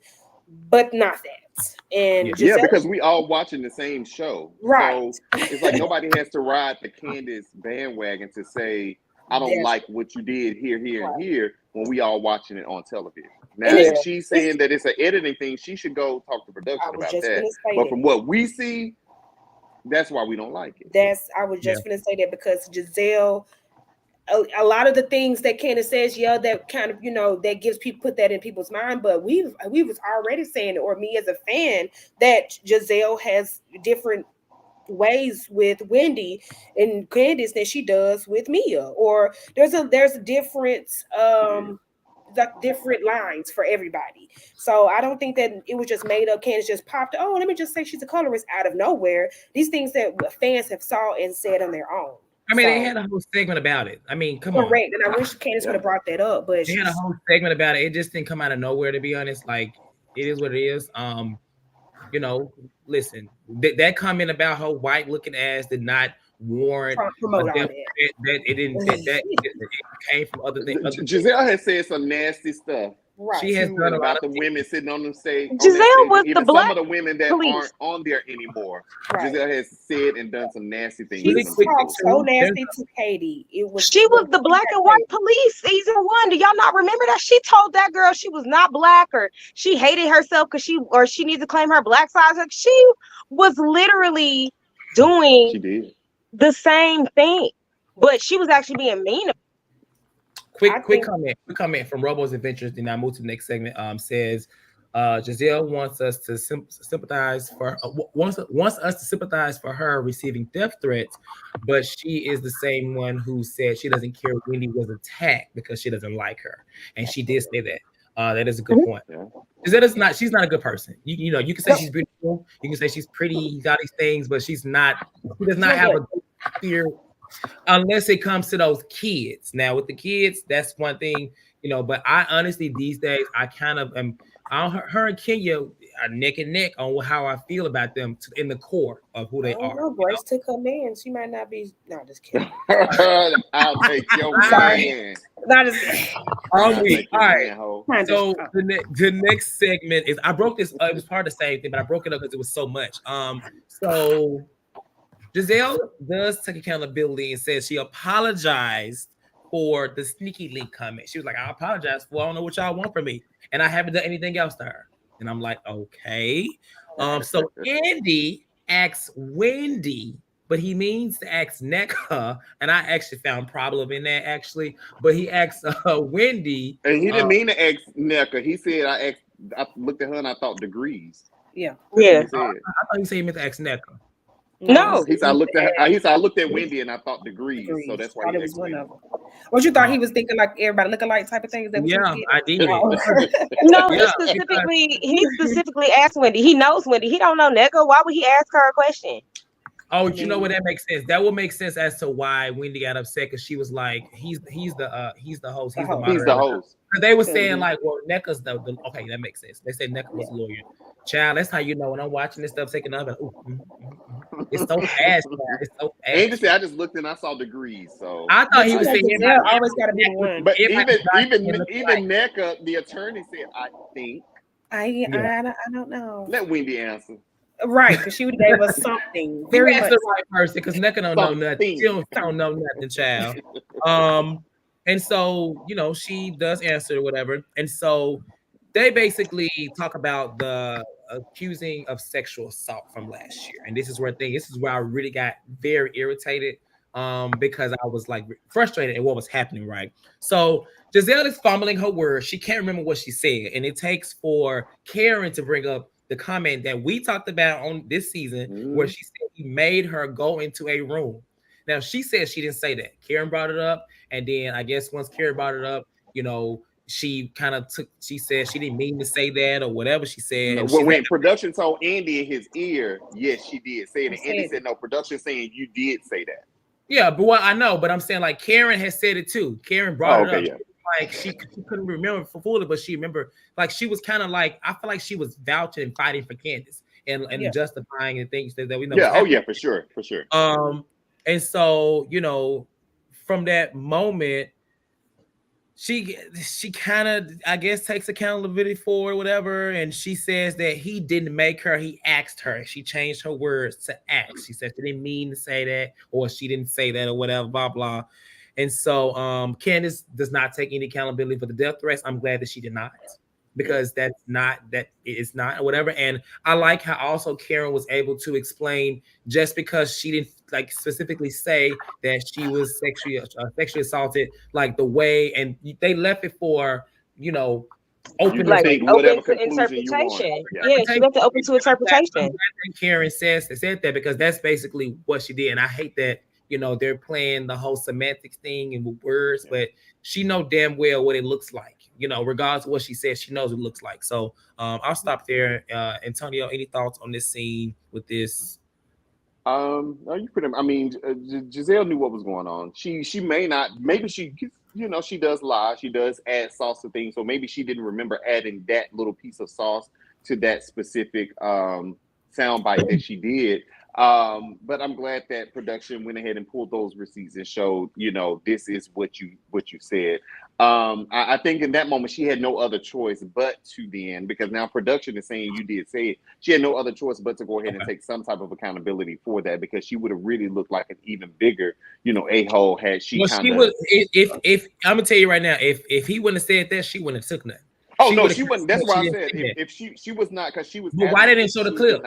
but not that. yeah. And yeah, Giselle, because we all watching the same show, right. so it's like nobody has to ride the Candace bandwagon to say I don't That's like what you did here, here, and right. here when we all watching it on television. And Now, Yeah. if she's it's saying that it's an editing thing, she should go talk to I production was about just that. gonna say But that. from what we see, that's why we don't like it. I was Yeah. just gonna say that because Giselle, a lot of the things that Candace says, yeah, that kind of, that gives people, put that in people's mind. But we was already saying, or me as a fan, that Giselle has different ways with Wendy and Candice than she does with Mia, or there's a difference, Yeah. like different lines for everybody. So I don't think that it was just made up. Candice just popped, oh, let me just say she's a colorist out of nowhere. These things that fans have saw and said on their own. I mean, they So had a whole segment about it. I mean, come on. correct. And I wish Candice would Yeah. have brought that up, but They had a she's whole segment about it. It just didn't come out of nowhere, to be honest. Like, it is what it is. You know, listen, that comment about her white looking ass did not warrant trying to a promote all death that. threat. That it didn't it came from other things. Giselle has said some nasty stuff Right. She has too, done and a lot about of the things. women sitting on on that Giselle stage, and was the even some black of the women that police. aren't on there anymore. Right. Giselle has said and done some nasty things She to Really them quickly talked people. so too. nasty to Katie. It was She was the black and white police season 1. Do y'all not remember that? She told that girl she was not black, or she hated herself because she needs to claim her black side. Like, she was literally doing She did. the same thing, but she was actually being mean. I Quick think comment. Quick comment from Robo's Adventures. Then I move to the next segment. Says Giselle wants us to sympathize for wants us to sympathize for her receiving death threats, but she is the same one who said she doesn't care Wendy was attacked because she doesn't like her, and she did say that. That is a good point. Yeah. She's not a good person. You know, you can say No, she's beautiful, you can say she's pretty, got these things, but she does it's not not have good. a fear unless it comes to those kids. Now with the kids, that's one thing, you know, but I honestly these days I kind of am her and Kenya are neck and neck on how I feel about them in the core of who I they don't are, know. you know. Grace took her man. She might not be. No, just kidding. I'll take your I'm sorry. man. Not just kidding. I'm I'll weak. take your All right. man, ho. Kind of. So the next segment is I broke this. It was part of the same thing, but I broke it up because it was so much. So Giselle does take accountability and says she apologized for the sneaky link comment. She was like, I apologize for I don't know what y'all want from me. And I haven't done anything else to her. And I'm like, okay. So Andy asks Wendy, but he means to ask Neka. And I actually found problem in that actually. But he asks Wendy. And he didn't mean to ask NECA. He said I looked at her and I thought degrees. Yeah. That's Yeah. what he said. I thought he said he meant to ask Neka. No. He said I looked at her, he said I looked at Wendy and I thought degrees. So that's why Thought he it was asked one Wendy. of them. What you thought he was thinking like everybody look alike type of thing? Is that what you Yeah, was I did. No, Yeah, he specifically asked Wendy. He knows Wendy. He don't know Neka. Why would he ask her a question? Oh, you know what? That makes sense. That would make sense as to why Wendy got upset because she was like, he's the host, he's the moderator. He's the host. Because they were saying like, well, Neka's the okay, that makes sense. They said Neka was a lawyer. Child, that's how you know when I'm watching this stuff taking up. It's so fast, man. It's so fast. Andy said I just looked and I saw degrees. So I thought he was saying always got to be the one. but even NECA, the attorney said, I think. I don't know. Let Wendy answer. Right, because she would gave us something very much. the right person because Neka don't know nothing. She don't know nothing, child. And so you know she does answer whatever, and so they basically talk about the accusing of sexual assault from last year, and this is where I really got very irritated, because I was like frustrated at what was happening. Right, so Giselle is fumbling her words; she can't remember what she said, and it takes for Karen to bring up the comment that we talked about on this season, where she said he made her go into a room. Now she said she didn't say that. Karen brought it up, and then I guess once Karen brought it up, you know, she kind of she said she didn't mean to say that or whatever she said. No, And when production told Andy in his ear, yes, she did say it. And Andy said, no, production saying you did say that. Yeah, but what I know, but I'm saying like Karen has said it too. Karen brought it up. Yeah. Like she couldn't remember for fully, but she remembered. Like she was kind of like I feel like she was vouching and fighting for Candice and justifying and things that we know. Yeah, for sure. And so you know, from that moment, she kind of I guess takes accountability for it, whatever, and she says that he didn't make her. He asked her. She changed her words to ask. She said she didn't mean to say that, or she didn't say that, or whatever. Blah blah. And so Candice does not take any accountability for the death threats. I'm glad that she did not, because it's not whatever. And I like how also Karen was able to explain just because she didn't like specifically say that she was sexually assaulted, like the way, and they left it for, you know, open to interpretation. Yeah, she left it open to interpretation. Karen said that because that's basically what she did. And I hate that, you know, they're playing the whole semantics thing and with words, but she know damn well what it looks like. You know, regardless of what she says, she knows what it looks like. So I'll stop there. Antonio, any thoughts on this scene with this? No, you put him. I mean, Giselle knew what was going on. She may not. Maybe she, you know, she does lie. She does add sauce to things. So maybe she didn't remember adding that little piece of sauce to that specific soundbite that she did. But I'm glad that production went ahead and pulled those receipts and showed, you know, this is what you said. I think in that moment she had no other choice but to the end, because now production is saying you did say it. She had no other choice but to go ahead and take some type of accountability for that, because she would have really looked like an even bigger, you know, a-hole had she she was. If I'm gonna tell you right now, if he wouldn't have said that, she wouldn't have took nothing. Oh, no, she wasn't. That's why I said if she was not, because she was. But why they didn't show the clip?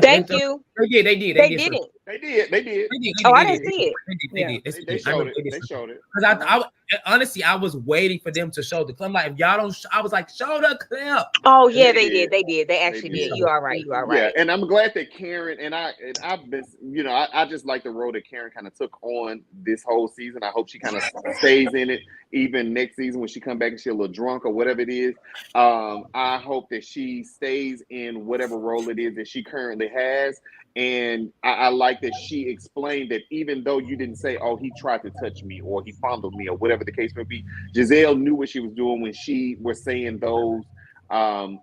Thank you. They did. They didn't. They did. They did. Oh, I They didn't did. see it. They did. They They did. I know showed it. they did. They showed it. Because honestly, I was waiting for them to show the clip. I'm like, if y'all don't, I was like, show the clip. Oh yeah, They they did. did. They did. They They actually did. did. You are right. You are Yeah, right. and I'm glad that Karen I've been, I just like the role that Karen kind of took on this whole season. I hope she kind of stays in it even next season when she come back and she's a little drunk or whatever it is. I hope that she stays in whatever role it is that she currently has. And I like that she explained that even though you didn't say, "Oh, he tried to touch me" or "he fondled me" or whatever the case may be, Giselle knew what she was doing when she was saying those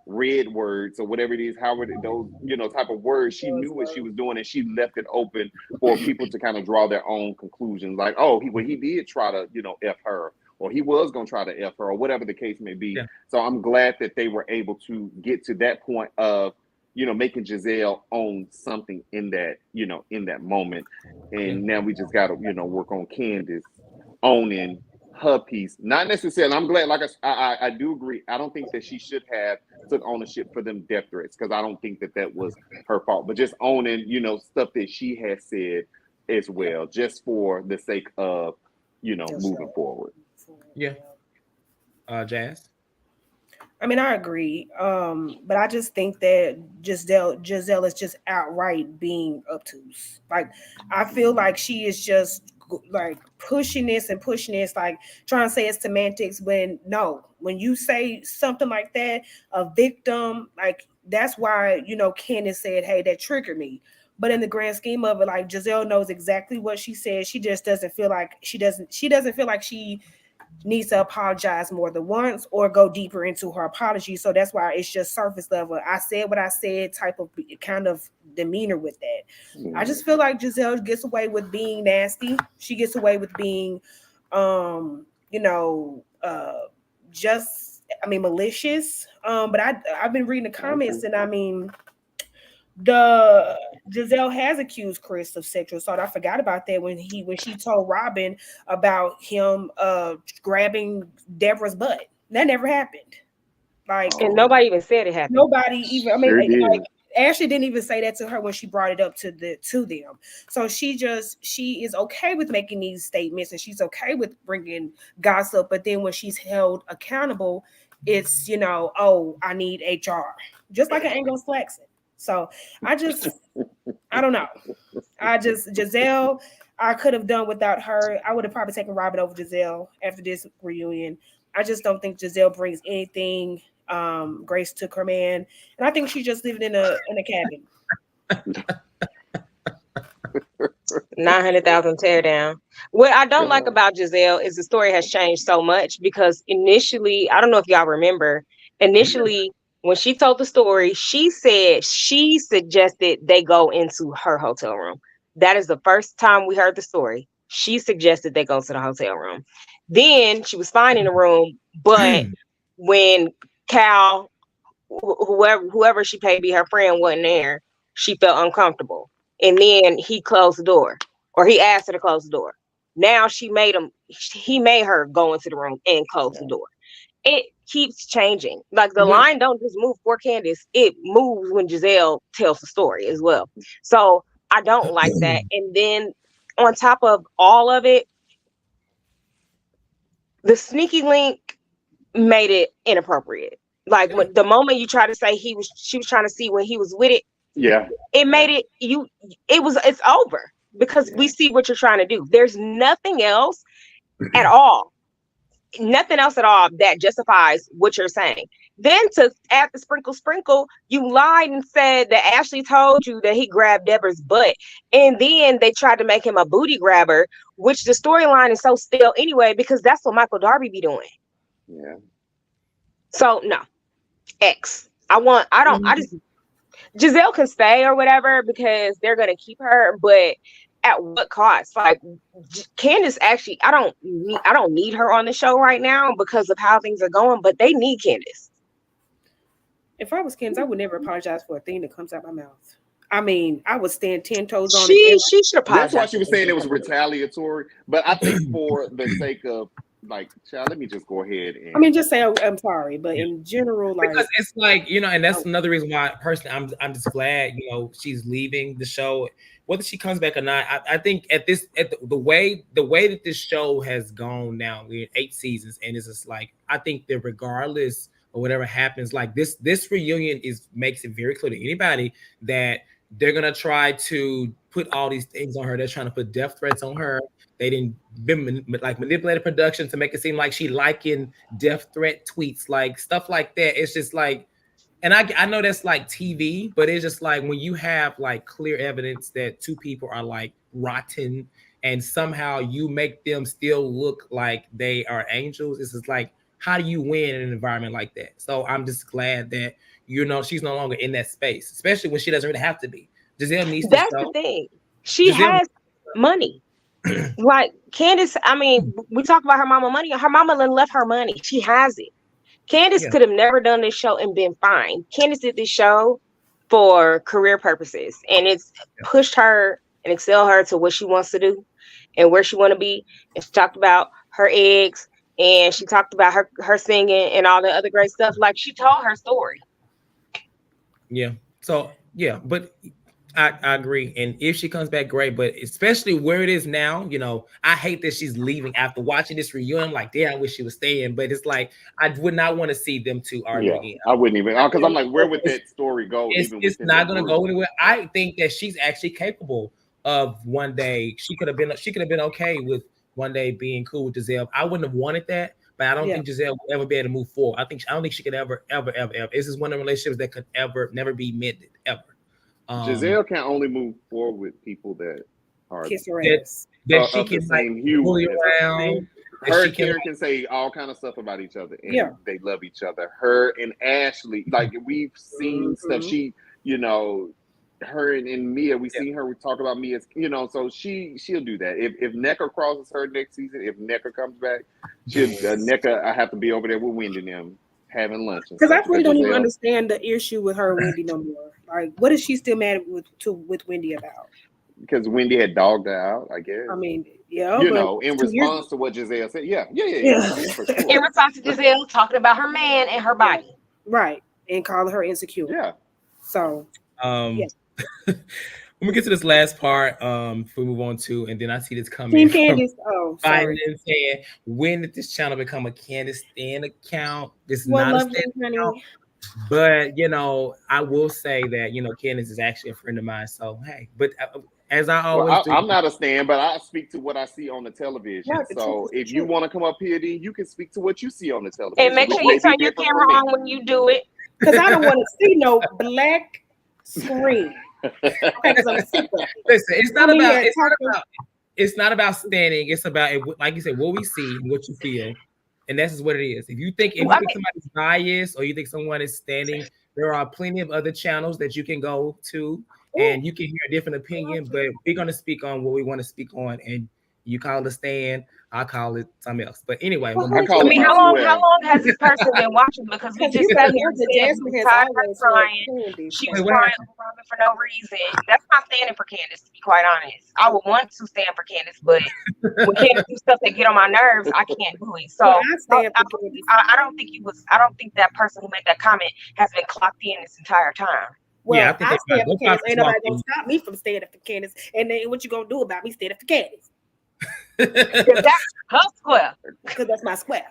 red words or whatever it is, however those type of words. She knew what she was doing, and she left it open for people to kind of draw their own conclusions. Like, oh, he did try to f her, or he was gonna try to f her, or whatever the case may be. Yeah. So I'm glad that they were able to get to that point of making Giselle own something in that in that moment. And now we just got to work on Candice owning her piece. Not necessarily. I'm glad. Like I do agree. I don't think that she should have took ownership for them death threats, because I don't think that was her fault. But just owning, stuff that she has said as well, just for the sake of, moving forward. Yeah. Jazz. I mean, I agree. But I just think that Giselle is just outright being obtuse. Like, I feel like she is just like pushing this, like trying to say it's semantics. When no, when you say something like that, a victim, like that's why Candice said, "Hey, that triggered me." But in the grand scheme of it, like Giselle knows exactly what she said. She just doesn't feel like she doesn't feel like she needs to apologize more than once or go deeper into her apology. So that's why it's just surface level. I said what I said type of kind of demeanor with that. I just feel like Giselle gets away with being nasty. She gets away with being, you know, just, I mean, malicious. But I've been reading the comments, and I mean, the Giselle has accused Chris of sexual assault. I forgot about that when she told Robin about him grabbing Deborah's butt. That never happened. Like, And nobody even said it happened. nobody even. I mean, Sure like, did. Ashley didn't even say that to her when she brought it up to them. So she is okay with making these statements, and she's okay with bringing gossip. But then when she's held accountable, it's oh, I need HR, just like an Anglo-Saxon. So I don't know. Giselle, I could have done without her. I would have probably taken Robin over Giselle after this reunion. I just don't think Giselle brings anything. Grace took her man, and I think she's just living in a cabin. 900,000 tear down. What I don't like about Giselle is the story has changed so much, because initially, I don't know if y'all remember, initially when she told the story, she said she suggested they go into her hotel room. That is the first time we heard the story. She suggested they go to the hotel room. Then she was fine in the room, but when Cal, whoever she paid to be her friend, wasn't there, she felt uncomfortable. And then he closed the door, or he asked her to close the door. Now he made her go into the room and close the door. It keeps changing. Like the line don't just move for Candice, it moves when Giselle tells the story as well. So I don't like that. And then on top of all of it, the sneaky link made it inappropriate. Like when the moment you try to say she was trying to see when he was with it, it made it it's over, because we see what you're trying to do. There's nothing else at all. Nothing else at all that justifies what you're saying. Then to add the sprinkle, you lied and said that Ashley told you that he grabbed Deborah's butt. And then they tried to make him a booty grabber, which the storyline is so stale anyway, because that's what Michael Darby be doing. Yeah. So no. X. Giselle can stay or whatever, because they're gonna keep her, but at what cost? Like Candice, actually, I don't need her on the show right now because of how things are going, but they need Candice. If I was Candice, I would never apologize for a thing that comes out my mouth. I mean, I would stand 10 toes on it. She should apologize. That's why she was saying it was retaliatory. But I think for the sake of, like, child, let me just go ahead and. I mean, just say I'm sorry, but in general, like, because it's like and that's another reason why personally I'm just glad she's leaving the show whether she comes back or not, I think at the way that this show has gone now, we're in 8 seasons, and it's just like I think that regardless of whatever happens, like this reunion makes it very clear to anybody that they're gonna try to put all these things on her. They're trying to put death threats on her. They didn't been like manipulated production to make it seem like she liking death threat tweets, like stuff like that. It's just like, and I know that's like TV, but it's just like when you have like clear evidence that two people are like rotten and somehow you make them still look like they are angels, it's just like, how do you win in an environment like that? So I'm just glad that she's no longer in that space, especially when she doesn't really have to be. Giselle needs to That's the show. thing. She Giselle, has money. Like Candice, I mean, we talk about her mama money. Her mama left her money. She has it. Candice yeah, could have never done this show and been fine. Candice did this show for career purposes, and it's pushed her and excel her to what she wants to do and where she want to be. And she talked about her eggs, and she talked about her singing and all the other great stuff. Like, she told her story. yeah. So yeah, but I agree. And if she comes back, great. But especially where it is now, I hate that she's leaving after watching this reunion. I'm like, damn, I wish she was staying. But it's like, I would not want to see them two argue Yeah, again. I wouldn't even, because I'm like, where would that story go? Even It's within not that going to group? go anywhere. I think that she's actually capable of one day. She could have been okay with one day being cool with Giselle. I wouldn't have wanted that, but I don't think Giselle will ever be able to move forward. I don't think she could ever. This is one of the relationships that could never be mended ever. Giselle can only move forward with people that are Kiss her that, ass. that she of the can like same hue bully as her. around. That Her she and can Karen like, can say all kind of stuff about each other, and Yeah. they love each other. Her and Ashley, like we've seen stuff. She, her and Mia, we seen her. We talk about Mia, so she'll do that. If Necker crosses her next season, if Necker comes back, Necker, I have to be over there with Wendy and them having lunch and Because I stuff. really don't even Giselle, understand the issue with her and Wendy no more. Like, what is she still mad with Wendy about? because Wendy had dogged her out, I guess. I mean, yeah, In response to what Giselle said. Yeah, for sure. In response to Giselle talking about her man and her body. Right. And calling her insecure. Yeah. So, when we get to this last part, if we move on to, and then I see this coming. Team Candice. Oh, sorry. Saying, when did this channel become a Candice Stan account? This is not a Stan account. But I will say that Candice is actually a friend of mine. So hey, but as I always do, I'm not a stan, but I speak to what I see on the television. Right, so if you want to come up here, then you can speak to what you see on the television. And make sure you turn your camera on when you do it, because I don't want to see no black screen. Okay, listen, it's not about standing. It's about, like you said, what we see and what you feel. And that's just what it is. If you think somebody's biased or you think someone is standing, there are plenty of other channels that you can go to and you can hear a different opinion, but we're going to speak on what we want to speak on. And you call it a stand, I call it something else. But anyway, how long has this person been watching? Because we just sat here and said she's crying for no reason. That's not standing for Candice, to be quite honest. I would want to stand for Candice, but when Candice do stuff that get on my nerves, I can't do it. So I don't think that person who made that comment has been clocked in this entire time. Well, I stand for Candice. Ain't nobody gonna stop me from standing for Candice. And then what you gonna do about me standing for Candice? That's her square. Because that's my square.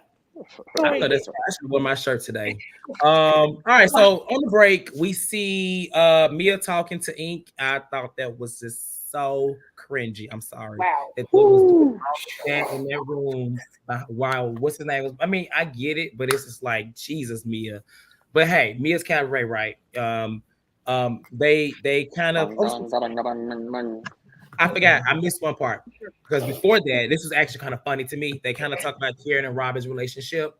I should wear my shirt today. All right, so on the break, we see Mia talking to Ink. I thought that was just so cringy. I'm sorry. Wow. That was doing all that in that room. Wow, what's his name? I mean, I get it, but it's just like, Jesus, Mia. But hey, Mia's kind of right. They kind of. I forgot. I missed one part because before that, this was actually kind of funny to me. They kind of talk about Karen and Robin's relationship.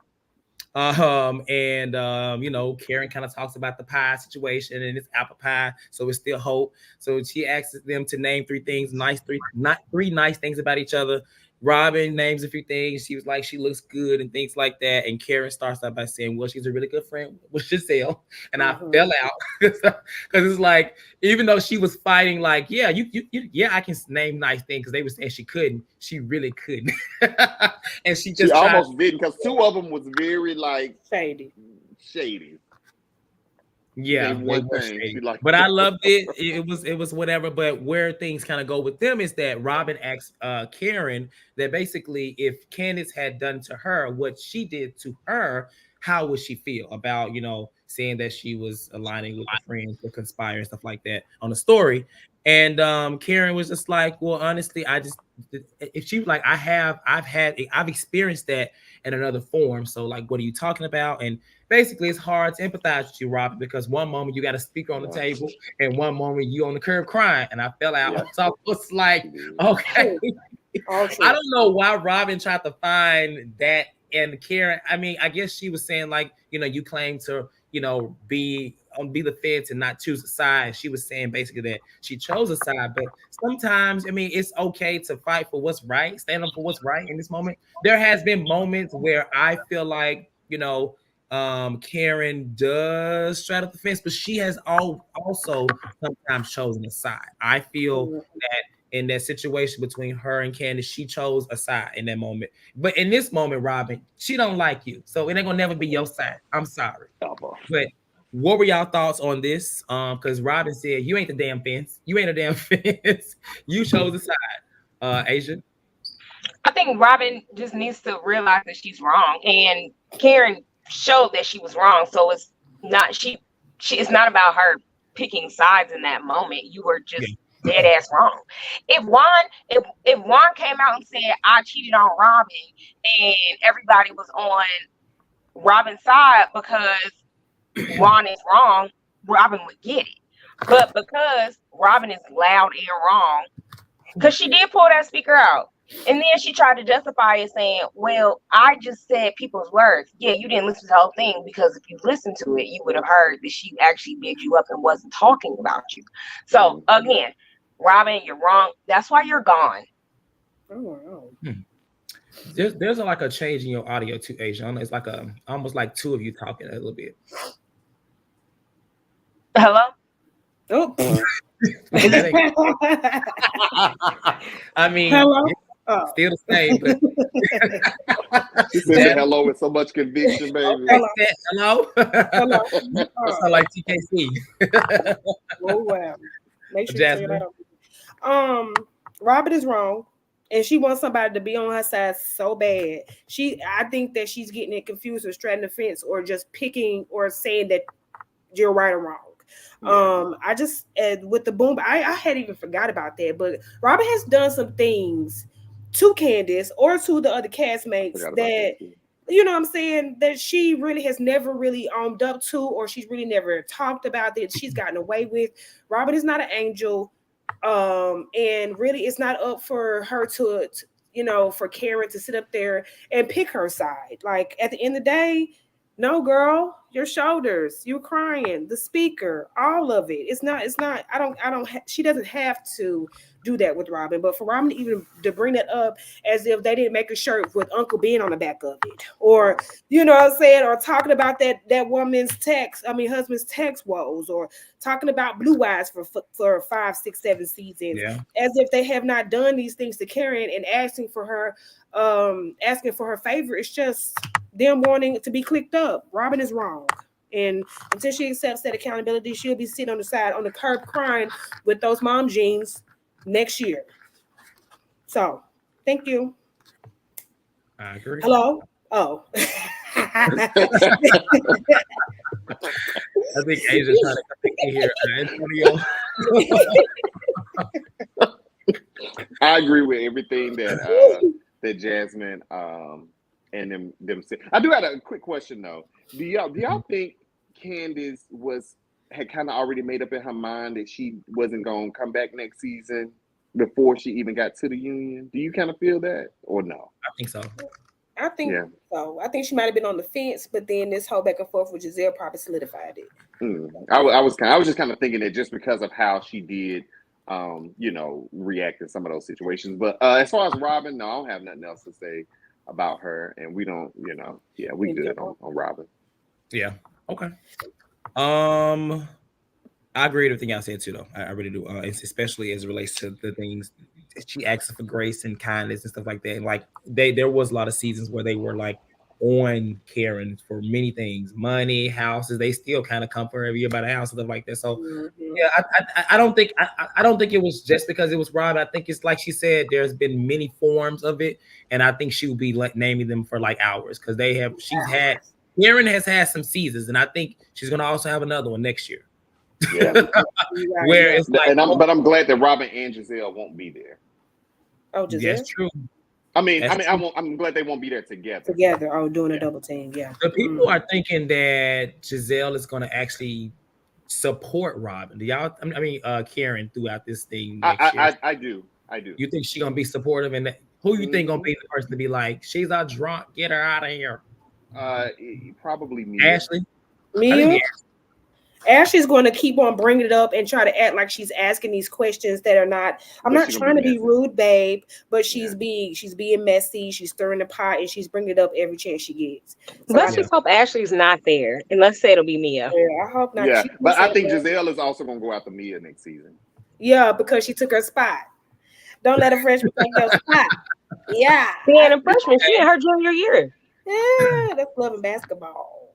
Karen kind of talks about the pie situation and it's apple pie, so it's still hope. So she asks them to name three nice things about each other. Robin names a few things. She was like, she looks good and things like that. And Karen starts out by saying, well, she's a really good friend with Giselle. And I fell out because it's like, even though she was fighting, like, yeah, I can name nice things because they were saying she couldn't. She really couldn't. And she almost didn't because two of them was very like shady. Yeah, Name they one were thing shady, she liked. but I loved it. It was whatever. But where things kind of go with them is that Robin asked Karen that basically if Candice had done to her what she did to her, how would she feel about saying that she was aligning with the friends to conspire and stuff like that on the story. And Karen was just like, well, honestly, I just if she was like, I've experienced that in another form. So like, what are you talking about? And basically it's hard to empathize with you, Robin, because one moment you got a speaker on the Yeah, table and one moment you on the curb crying, and I fell out. yeah, So I was like, she did. okay. True. All I true. don't know why Robin tried to find that and Karen. I mean, I guess she was saying like, you claim to, be the fence and not choose a side. She was saying basically that she chose a side, but sometimes, I mean, it's okay to fight for what's right, stand up for what's right in this moment. There has been moments where I feel like, Karen does straddle the fence, but she has also sometimes chosen a side. I feel Mm. that in that situation between her and Candice, she chose a side in that moment. But in this moment, Robin, she don't like you, so it ain't gonna never be your side. I'm sorry, Elbow. but what were y'all thoughts on this? Because Robin said you ain't the damn fence. You ain't a damn fence. You chose a side. Asia. I think Robin just needs to realize that she's wrong, and Karen showed that she was wrong. So it's not she. It's not about her picking sides in that moment. You were Yeah. just dead ass wrong. If Juan came out and said I cheated on Robin, and everybody was on Robin's side because Juan is wrong, Robin would get it. But because Robin is loud and wrong, because she did pull that speaker out. And then she tried to justify it saying, well, I just said people's words. Yeah, you didn't listen to the whole thing because if you listened to it, you would have heard that she actually bigged you up and wasn't talking about you. So Mhm. again, Robin, you're wrong. That's why you're gone. Oh, wow. There's like a change in your audio too, Asia. It's like almost like two of you talking a little bit. Hello? Oh. That ain't, I mean, Hello. it's Oh. still the same, but She said the that hello with so much conviction, baby. okay, Hello. hello. Hello. That Oh. sound like TKC. Oh wow. Make sure you turn your light Jasmine. on. Robin is wrong. And she wants somebody to be on her side so bad. I think that she's getting it confused with straddling the fence or just picking or saying that you're right or wrong. Yeah, I just with the boom, I had even forgot about that. But Robin has done some things to Candice or to the other castmates forgot about that that too. what I'm saying, that she really has never really owned up to, or she's really never talked about, that she's gotten away with. Robin is not an angel. And really it's not up for her for Karen to sit up there and pick her side. Like at the end of the day, no, girl, your shoulders, you crying, the speaker, all of it. It's not, she doesn't have to do that with Robin. But for Robin to even to bring that up as if they didn't make a shirt with Uncle Ben on the back of it, or Right. what I'm saying, or talking about that woman's husband's text woes, or talking about Blue Eyes for 5, 6, 7 seasons, Yeah. as if they have not done these things to Karen, and asking for her favor. It's just them wanting to be clicked up. Robin is wrong. And until she accepts that accountability, she'll be sitting on the side on the curb crying with those mom jeans next year. So thank you. I agree. Hello? Oh. I think Asia's trying to come in here. Antonio. I agree with everything that Jasmine and them said. I do have a quick question though. Do y'all think Candice had kind of already made up in her mind that she wasn't gonna come back next season before she even got to the union? Do you kind of feel that or no? I think so. I think Yeah. so. I think she might have been on the fence, but then this whole back and forth with Giselle probably solidified it. I was just kind of thinking that just because of how she did, react in some of those situations. But as far as Robin, no, I don't have nothing else to say about her, and we don't, yeah, we good on Robin. Yeah. Okay. Um, I agree with everything y'all said too, though. I really do. Especially as it relates to the things she asks for grace and kindness and stuff like that. And like there was a lot of seasons where they were like on Karen for many things, money, houses. They still kind of come for her every year about a house and stuff like that. So Mhm. yeah, I don't think it was just because it was Rob. I think it's like she said. There's been many forms of it, and I think she will be like naming them for like hours because they have. She's had Karen has had some seasons, and I think she's gonna also have another one next year. Yeah. You're right, Where yeah. it's like, I'm glad that Robin and Giselle won't be there. Oh, that's Giselle? true. I That's mean, true. I'm glad they won't be there together. Together. Oh, doing a Yeah. double team. Yeah. The people are thinking that Giselle is gonna actually support Robin. Do y'all? Karen throughout this thing next year. I do. I do. You think she gonna be supportive, and who you think gonna Hmm. be the person to be like, she's a drunk, get her out of here? Probably Mia. Ashley. I think Mia? the Ashley's going to keep on bringing it up and try to act like she's asking these questions that are not. I'm But not she gonna be trying to be messy. rude, babe, but Yeah. she's being messy. She's stirring the pot and she's bringing it up every chance she gets. So Let's just hope Ashley's not there, and let's say it'll be Mia. yeah, I hope not. Yeah. She But I said think that. Giselle is also gonna go after Mia next season. Yeah, because she took her spot. Don't let a freshman take your spot. Yeah, Being a freshman, she in her junior year. yeah, that's loving basketball.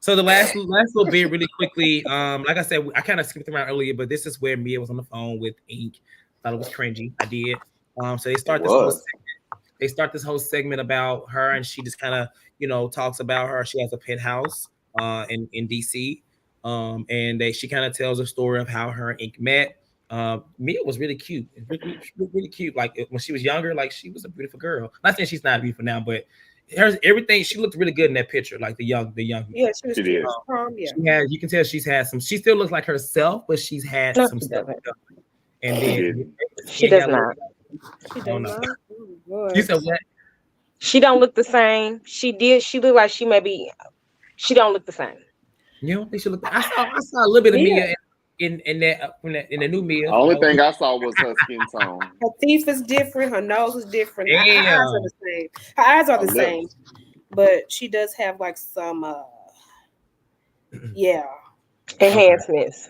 So the last little bit, really quickly. Like I said, I kind of skipped around earlier, but this is where Mia was on the phone with Ink. Thought it was cringy. I did. So they It start this whole was. segment about her, and she just kind of talks about her. She has a penthouse in DC, and she kind of tells a story of how her and Ink met. Mia was really cute, really cute. Like when she was younger, like she was a beautiful girl. Not saying she's not beautiful now, but everything, she looked really good in that picture, like the young Yeah, she was She cute. did. Yeah. she has, you can tell she's had some. She still looks like herself, but she's had No, some she stuff doesn't. done. And She then didn't. She does not. She I don't does know. not. Oh, You boy. said what? She don't look the same. She did. She looked like she maybe. She don't look the same. You don't think she looked? I saw a little bit of Yeah. Mia in the new The Mia. only That was, thing I saw was her skin tone. Her teeth is different. Her nose is different. Her eyes are damn. the same. Her eyes are Her the same, lips. but she does have like some. Yeah. Okay. Enhancements.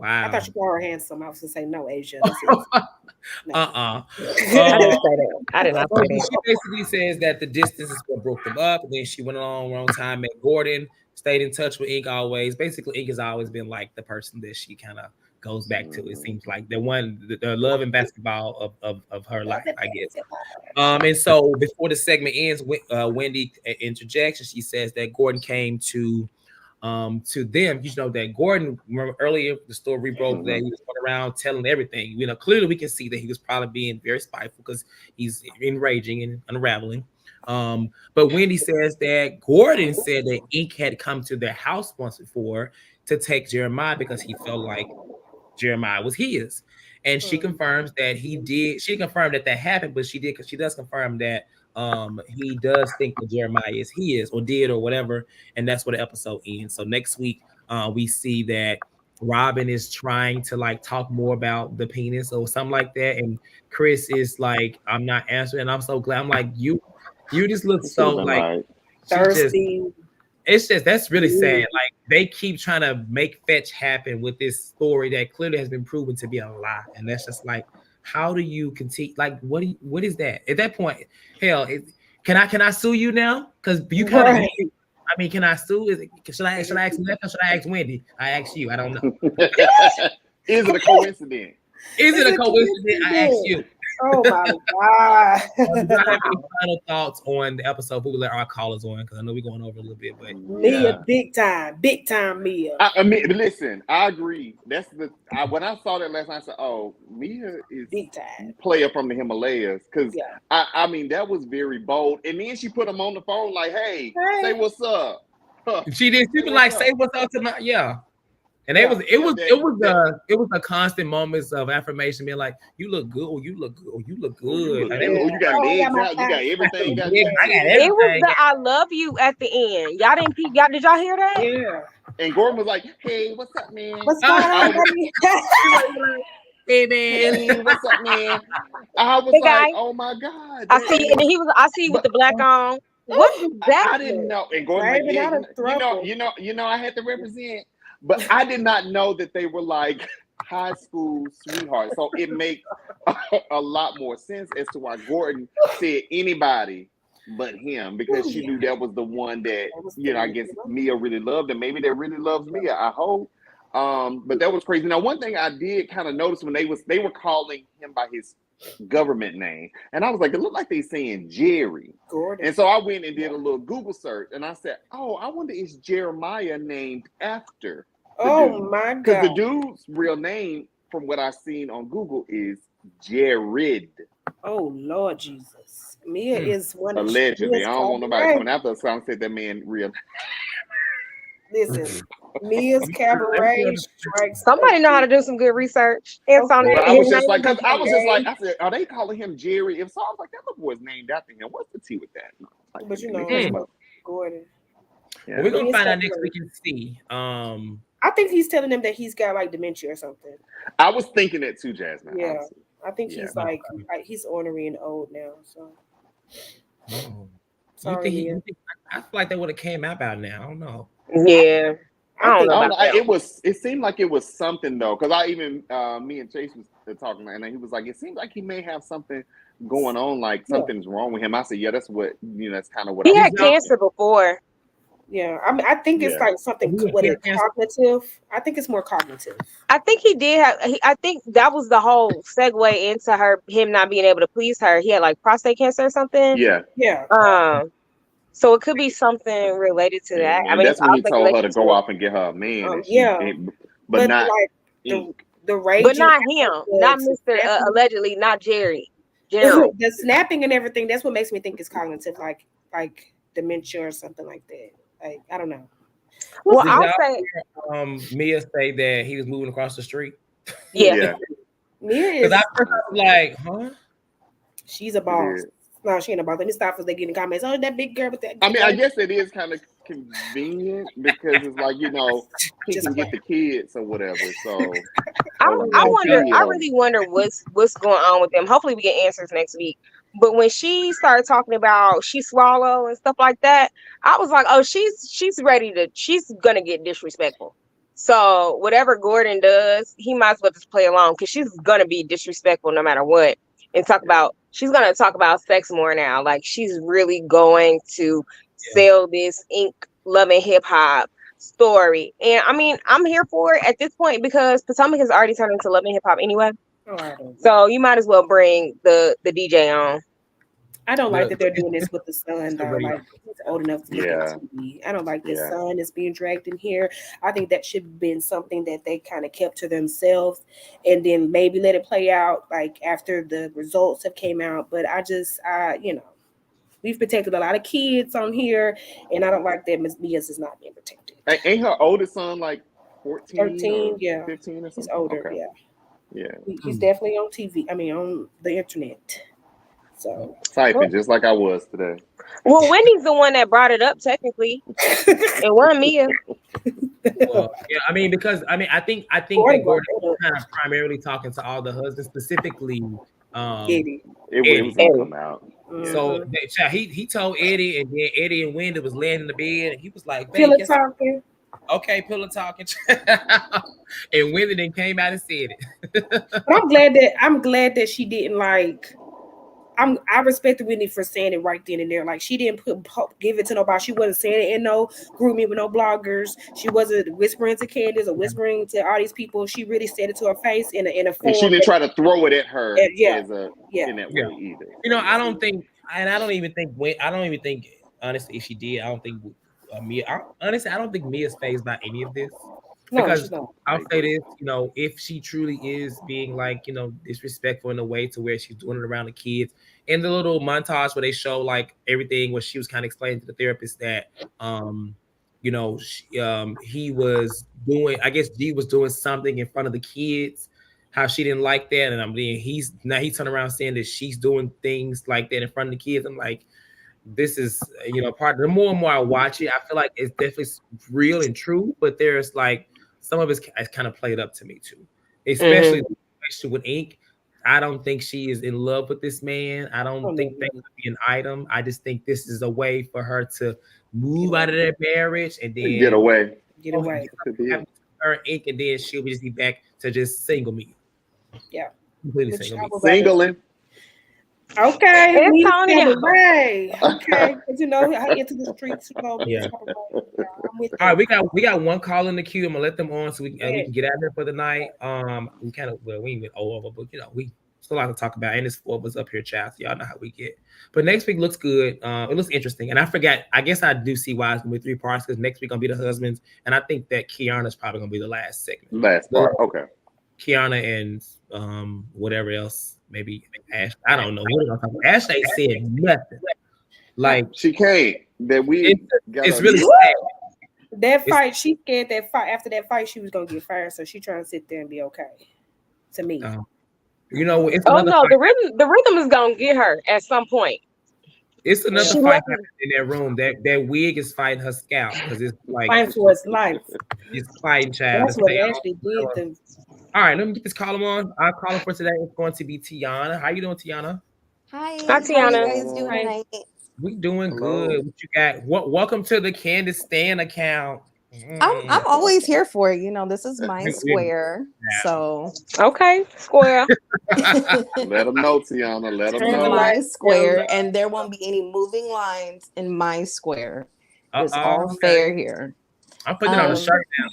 I Wow. thought you called her handsome. I was gonna say no, Asia. That's it. No. Uh-uh. I didn't say that. I did not So say that. she basically says that the distance is what broke them up. And then she went along wrong time, met Gordon, stayed in touch with Ink always. Basically, Ink has always been like the person that she kind of goes back to. It seems like the love and basketball of her life, I guess. And so before the segment ends, Wendy interjects and she says that Gordon came to them. You know that Gordon, remember earlier the story broke that he was going around telling everything. Clearly we can see that he was probably being very spiteful because he's enraging and unraveling. But Wendy says that Gordon said that Ink had come to their house once before to take Jeremiah because he felt like Jeremiah was his. And she confirms that he did. She confirmed that happened, but she did, because she does confirm that he does think that Jeremiah is his, or did, or whatever. And that's where the episode ends. So next week we see that Robin is trying to like talk more about the penis or something like that, and Chris is like, I'm not answering. And I'm so glad. I'm like, you just look It should so have been like, like, she just, Thirsty. it's just, that's really sad. Like they keep trying to make fetch happen with this story that clearly has been proven to be a lie, and that's just like, how do you continue? Like, what is that? At that point, hell, can I sue you now? Because you kind of, Right. I mean, can I sue? Should I ask Left or should I ask Wendy? I ask you. I don't know. is it a coincidence? Is it a coincidence? I ask you. Oh my god. Do I have any final thoughts on the episode? We'll let our callers on because I know we're going over a little bit, but Mia, big time Mia. I mean, listen, I agree. That's when I saw that last night, I said, "Oh, Mia is Big time. player from the Himalayas." Because Yeah. I mean, that was very bold. And then she put him on the phone, like, "Hey, say what's up." she did. People like say what's up to my And it was a constant moments of affirmation, being like, "You look good. Oh, you look good. Oh, you look good." Like, You got legs out. You got everything. You got everything. It was the "I love you" at the end. Y'all didn't peep. Did y'all hear that? Yeah. And Gordon was like, "Hey, what's up, man? What's going on, buddy?" Hey man, what's up, man?" I was Hey, like, guy. "Oh my god!" I see, and then I see you with the black on. What is that? I didn't know. And Gordon, Right, like, yeah, without a throuple. you know, I had to represent, but I did not know that they were like high school sweethearts. So it makes a lot more sense as to why Gordon said anybody but him, because she knew that was the one that, I guess Mia really loved, and maybe that really loves Mia, I hope. But that was crazy. Now, one thing I did kind of notice when they were calling him by his government name, and I was like, it looked like they saying Jerry. Gordon. And so I went and did a little Google search, and I said, oh, I wonder is Jeremiah named after the dude? My God. Because the dude's real name, from what I've seen on Google, is Jared. Oh, Lord Jesus. Mia is one of allegedly. I don't want nobody coming after us. So I said that man real. Listen, Mia's cabaret strikes. Somebody know how to do some good research. And I was just like, I said, are they calling him Jerry? If so, I was like, that little boy's named after him. What's the tea with that? Like, but Gordon. Yeah. Well, we're gonna find out next week and see. I think he's telling them that he's got like dementia or something. I was thinking that too, Jasmine. Yeah, I think he's like he's ornery and old now. So. Sorry, I feel like that would have came out by now. I don't know. Yeah. I don't know. It seemed like it was something though, because me and Chase was talking, and he was like, it seems like he may have something going on, like something's wrong with him. I said, yeah, that's what that's kind of what he had cancer before. Yeah, I mean, I think it's like something cognitive. I think it's more cognitive. I think he did have. I think that was the whole segue into him not being able to please her. He had like prostate cancer or something. Yeah. So it could be something related to that. I mean, that's when he told her to go off and get her a man. But not like the rage. But not him. Not Mr. Allegedly, not Jerry. Gerald. The snapping and everything. That's what makes me think it's cognitive, like dementia or something like that. Like, I don't know. Well, I'll say Mia say that he was moving across the street. Yeah. Mia is like, huh? She's a boss. No, she ain't a boss. Let me stop for they getting comments. Oh, that big girl with that. I mean, I guess it is kind of convenient because it's like, he can get the kids or whatever. So I wonder. I really wonder what's going on with them. Hopefully, we get answers next week. But when she started talking about she swallow and stuff like that, I was like, oh, she's ready to. She's gonna get disrespectful. So whatever Gordon does, he might as well just play along because she's gonna be disrespectful no matter what. And she's gonna talk about sex more now. Like she's really going to sell this Ink loving hip hop story. And I mean, I'm here for it at this point because Potomac has already turned into loving hip hop anyway. So you might as well bring the DJ on. I don't like that they're doing this with the son though. Like he's old enough to get on TV. I don't like this son is being dragged in here. I think that should have been something that they kind of kept to themselves and then maybe let it play out like after the results have came out. But we've protected a lot of kids on here, and I don't like that Miss Mia's is not being protected. Ain't her oldest son like 14? 13, 15 or something? He's older, okay. Yeah. He's definitely on TV. I mean, on the internet. So typing just like I was today. Well, Wendy's the one that brought it up technically. It wasn't Mia. Well, I mean, because I think that Gordon was kind of primarily talking to all the husbands, specifically Eddie. It was gonna come out. So he told Eddie, and then Eddie and Wendy was laying in the bed, and he was like, "Pillow talking." Okay, pillow talking. And Wendy then came out and said it. But I'm glad that she didn't like. I respect Whitney for saying it right then and there. Like she didn't give it to nobody. She wasn't saying it in no grooming with no bloggers. She wasn't whispering to Candice or whispering to all these people. She really said it to her face in a form. And she didn't try to throw it at her in that way either. I don't think, and I don't even think honestly, if she did, I don't think Mia. Honestly, I don't think Mia's fazed by any of this. Because I'll say this, if she truly is being like, disrespectful in a way to where she's doing it around the kids, in the little montage where they show like everything, where she was kind of explaining to the therapist that, he was doing, I guess G was doing something in front of the kids, how she didn't like that, and he's turned around saying that she's doing things like that in front of the kids. I'm like, this is, part. The more and more I watch it, I feel like it's definitely real and true, but there's like some of it's kind of played up to me too, especially the relationship with Ink. I don't think she is in love with this man. I don't think that would be an item. I just think this is a way for her to move out of that marriage and then get away. Have her Ink, and then she'll just be back to just single me. Yeah, completely single. Singling. Okay, we Antonio. together, right? Okay, because you know how into the streets, you know, Yeah. yeah, I'm with All right, you. we got one call in the queue. I'm gonna let them on so we Yeah. can get out of here for the night. We kind of we ain't been over, but we still a lot to talk about. And this four of us up here, chat. So y'all know how we get. But next week looks good. It looks interesting. And I forgot. I guess I do see why it's gonna be 3 parts because next week gonna be the husbands, and I think that Kiana's probably gonna be the last segment. Last part. Okay. Kiana and whatever else, maybe Ash. I don't know. What are we gonna talk about? Ash ain't said nothing. Like She can't. That we got it's a really sad. That fight, she scared that fight. After that fight, she was gonna get fired, so she trying to sit there and be okay. To me, You know, it's Oh another no, fight. the rhythm is gonna get her at some point. It's another She fight wasn't. in that room. That wig is fighting her scalp because it's like fighting for his life. it's fighting child. That's what Ashley did. All right, let me get this column on. Our column for today is going to be Tiana. How you doing, Tiana? Hi, Hi, how are you Tiana. guys doing Hi. tonight? We doing Hello. good. What you got? Welcome to the Candice Stan account. I'm always here for it. You know, this is my We- square. So Okay, square. Let them know, Tiana. Let them this is know. my square, and there won't be any moving lines in my square. It's all okay. fair here. I'm putting it on the shirt now.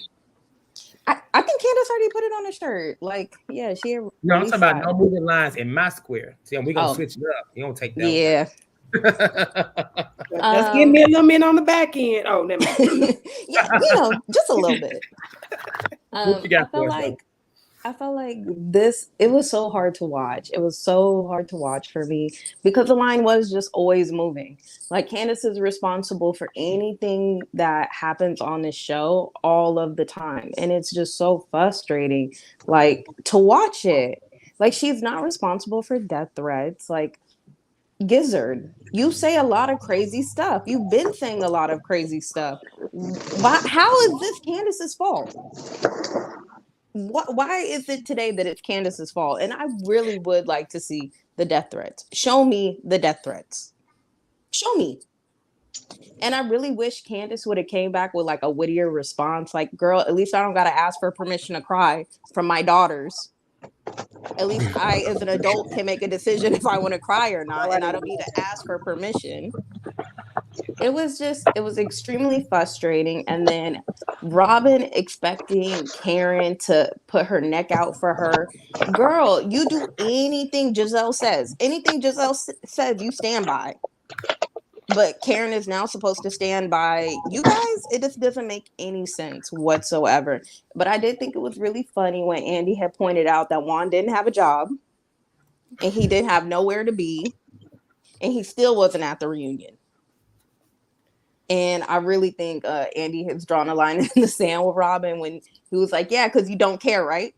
I think Candice already put it on the shirt. Like, yeah, she. No, I'm talking about no moving lines in my square. See, we're gonna switch it up. You don't take that. Yeah. Let's give me a little bit on the back end. Oh, never mind. Yeah, you know, just a little bit. What you got for us, I felt like this, it was so hard to watch. It was so hard to watch for me because the line was just always moving. Like Candice is responsible for anything that happens on this show all of the time. And it's just so frustrating, like to watch it. Like she's not responsible for death threats. Like Gizzard, you say a lot of crazy stuff. You've been saying a lot of crazy stuff. How is this Candice's fault? Why is it today that it's Candice's fault? And I really would like to see the death threats. Show me the death threats. Show me. And I really wish Candice would have came back with like a wittier response. Like, girl, at least I don't got to ask for permission to cry from my daughters. At least I, as an adult, can make a decision if I want to cry or not. And I don't need to ask for permission. It was extremely frustrating. And then Robin expecting Karen to put her neck out for her. Girl, you do anything Giselle says. Anything Giselle says, you stand by. But Karen is now supposed to stand by you guys. It just doesn't make any sense whatsoever. But I did think it was really funny when Andy had pointed out that Juan didn't have a job and he didn't have nowhere to be and he still wasn't at the reunion. And I really think Andy has drawn a line in the sand with Robin when he was like, yeah, because you don't care, right?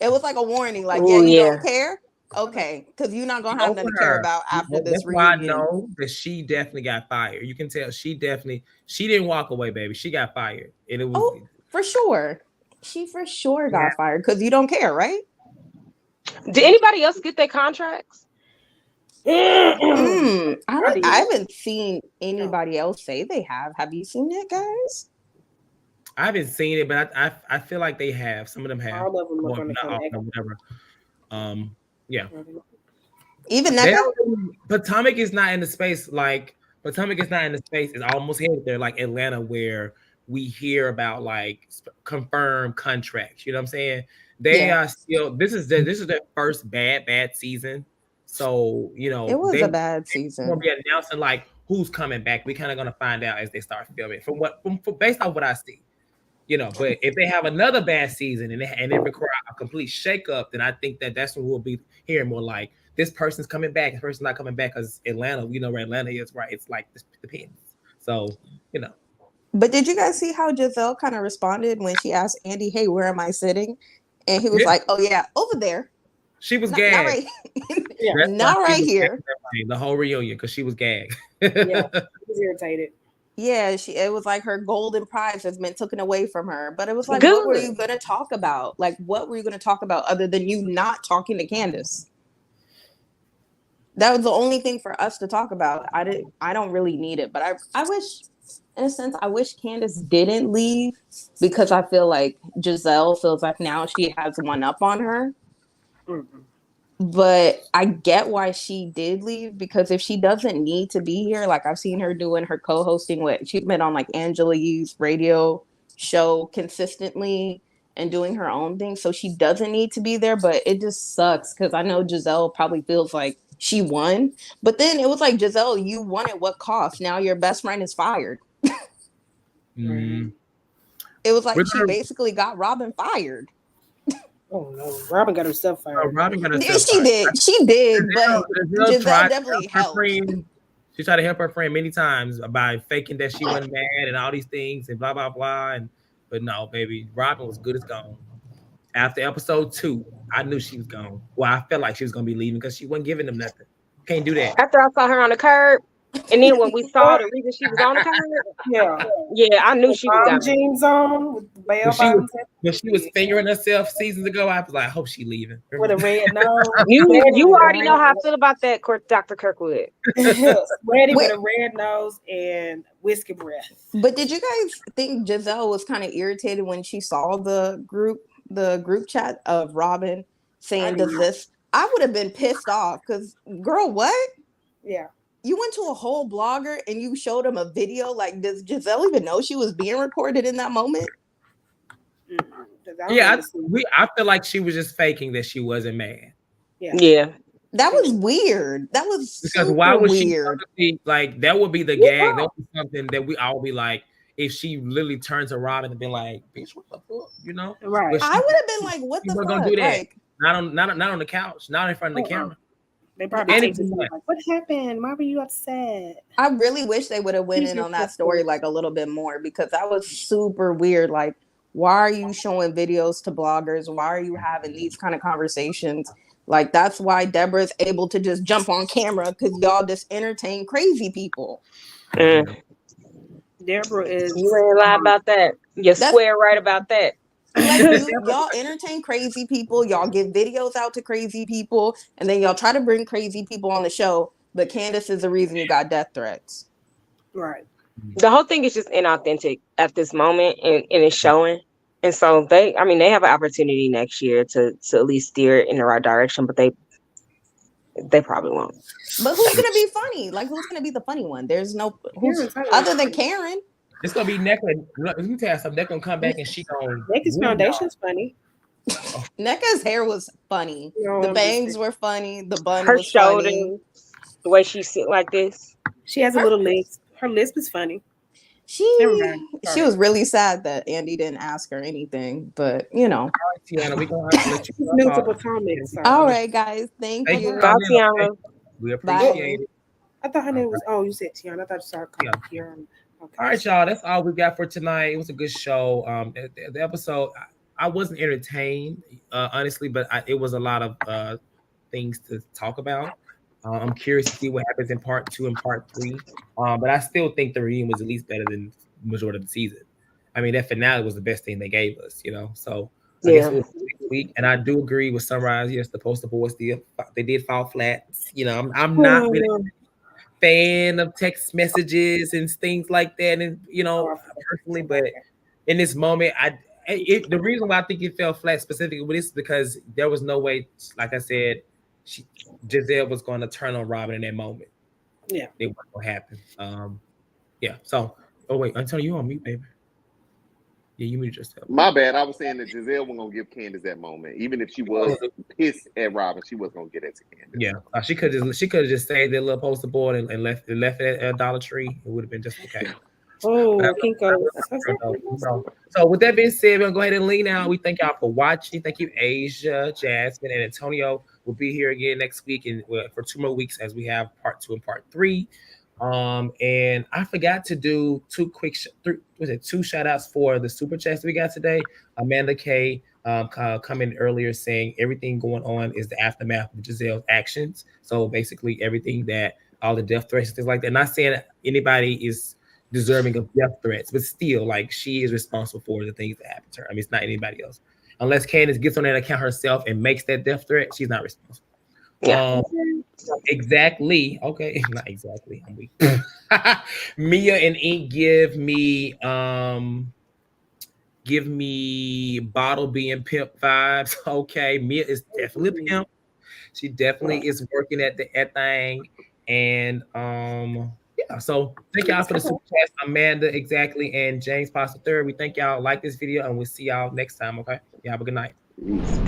It was like a warning, like, Ooh, you yeah. don't care? Okay, because you're not going to have nothing to care about after this That's why I reunion. know that she definitely got fired. You can tell she didn't walk away, baby. She got fired. And it was for sure. She for sure got fired because you don't care, right? Did anybody else get their contracts? I haven't seen anybody else say they have. Have you seen it, guys? I haven't seen it, but I feel like they have. Some of them have. All of them are Not all of them, whatever. Yeah. Even that Potomac is not in the space like Potomac is not in the space. It's almost headed there like Atlanta, where we hear about like confirmed contracts. You know what I'm saying? They are still. This is their first bad season. So you know it was a bad season. We'll be announcing like who's coming back. We kind of gonna find out as they start filming from based on what I see. You know, but if they have another bad season and it require a complete shakeup, then I think that's when we'll be hearing more like this person's coming back, this person's not coming back because Atlanta, we know where Atlanta is, right? It's like this depends. So, you know. But did you guys see how Giselle kind of responded when she asked Andy, "Hey, where am I sitting?" And he was like, "Oh yeah, over there." She was gagged. Not right, not right here. The whole reunion because she was gagged. Yeah, she was irritated. Yeah, it was like her golden prize has been taken away from her. But it was like, what were you going to talk about? Like, what were you going to talk about other than you not talking to Candice? That was the only thing for us to talk about. I don't really need it, but I wish, in a sense, I wish Candice didn't leave because I feel like Giselle feels like now she has one up on her. Mm-hmm. But I get why she did leave, because if she doesn't need to be here, like I've seen her doing her co-hosting with, she's been on like Angela Yee's radio show consistently and doing her own thing, so she doesn't need to be there. But it just sucks because I know Giselle probably feels like she won, but then it was like, Giselle, you won at what cost? Now your best friend is fired. Mm. It was like We're she gonna- basically got Robin fired. Oh no, Robin got herself fired. Robin got Yeah, herself she fired. did. She did, but Giselle Giselle tried to definitely help her helped. friend. She tried to help her friend many times by faking that she wasn't mad and all these things and blah blah blah. And but no, baby, Robin was good as gone. After episode 2, I knew she was gone. Well, I felt like she was gonna be leaving because she wasn't giving them nothing. Can't do that. After I saw her on the curb, and then when we saw the reason she was on the curb, Yeah, I knew she was mom gone. jeans on with the bell When she was fingering herself seasons ago, I was like, I hope she leaving. with a red nose. You already know how I feel about that, Dr. Kirkwood. Ready with a red nose and whiskey breath. But did you guys think Giselle was kind of irritated when she saw the group chat of Robin saying, "Does this?" I would have been pissed off because, girl, what? Yeah. You went to a whole blogger and you showed him a video. Like, does Giselle even know she was being recorded in that moment? Yeah, I feel like she was just faking that she wasn't mad. Yeah. That was weird. That was because super why would weird. she like that would be the gag. That would be something that we all be like, if she literally turned to Robin and been like, bitch, what the fuck? You know? Right. I would have been like, what the fuck? Gonna do that. Like, not on the couch, not in front of the camera. They probably take this like, what happened? Why were you upset? I really wish they would have went in on that story like a little bit more, because that was super weird. Like, why are you showing videos to bloggers? Why are you having these kind of conversations? Like, that's why Deborah's able to just jump on camera, because y'all just entertain crazy people. Deborah is. You ain't lie about that. You swear right about that. Like, y'all entertain crazy people. Y'all give videos out to crazy people, and then y'all try to bring crazy people on the show. But Candice is the reason you got death threats. Right. The whole thing is just inauthentic at this moment, and it's showing. And so they have an opportunity next year to at least steer it in the right direction, but they probably won't. But who's gonna be funny? Like, who's gonna be the funny one? There's no other than Karen. It's gonna be Necklace. Let me tell you something. They're gonna come back and she gonna. Necklace's foundation's funny. Necklace's hair was funny. The bangs were funny. The bun her was shoulders, funny. the way she sit like this. She has a little lisp. Her lisp is funny. She was really sad that Andy didn't ask her anything, but you know. All right, Tiana, we gonna have to let you New to Potomac. All right, guys. Thank you. Bye, Tiana. We appreciate it. I thought her name was. Oh, you said Tiana. I thought you saw Tiana. Okay. All right, y'all. That's all we got for tonight. It was a good show. The episode, I wasn't entertained, honestly, but it was a lot of things to talk about. I'm curious to see what happens in part 2 and part 3. But I still think the reunion was at least better than the majority of the season. I mean, that finale was the best thing they gave us, you know. So I guess it was next week. And I do agree with Sunrise. Yes, the poster boys did fall flat. You know, I'm not really a fan of text messages and things like that, and you know, personally, but in this moment, the reason why I think it fell flat specifically with this is because there was no way, like I said, Giselle was going to turn on Robin in that moment. Yeah, it wasn't going to happen. Yeah. So, oh wait, Antonio, you on mute, baby? Yeah, you muted yourself. My bad. I was saying that Giselle wasn't gonna give Candice that moment, even if she was pissed at Robin. She wasn't gonna get it to Candice. Yeah, she could have just saved that little poster board and left it at Dollar Tree. It would have been just okay. Oh, Kinko. So with that being said, we're gonna go ahead and lean out. We thank y'all for watching. Thank you, Asia, Jasmine, and Antonio. We'll be here again next week and for 2 more weeks as we have part 2 and part 3. And I forgot to do two shout outs for the super chats we got today. Amanda K coming earlier saying everything going on is the aftermath of Giselle's actions. So basically everything that all the death threats and things like that. Not saying anybody is deserving of death threats, but still, like, she is responsible for the things that happen to her. I mean, it's not anybody else. Unless Candice gets on that account herself and makes that death threat, she's not responsible. Yeah. Exactly. Okay. Not exactly. I'm weak. Mia and Ink give me bottle being pimp vibes. Okay. Mia is definitely a pimp. She definitely is working at that thing. And yeah, so thank y'all for the super chats, Amanda exactly and James Pastor Third. We thank y'all like this video and we'll see y'all next time. Okay, y'all have a good night. Peace.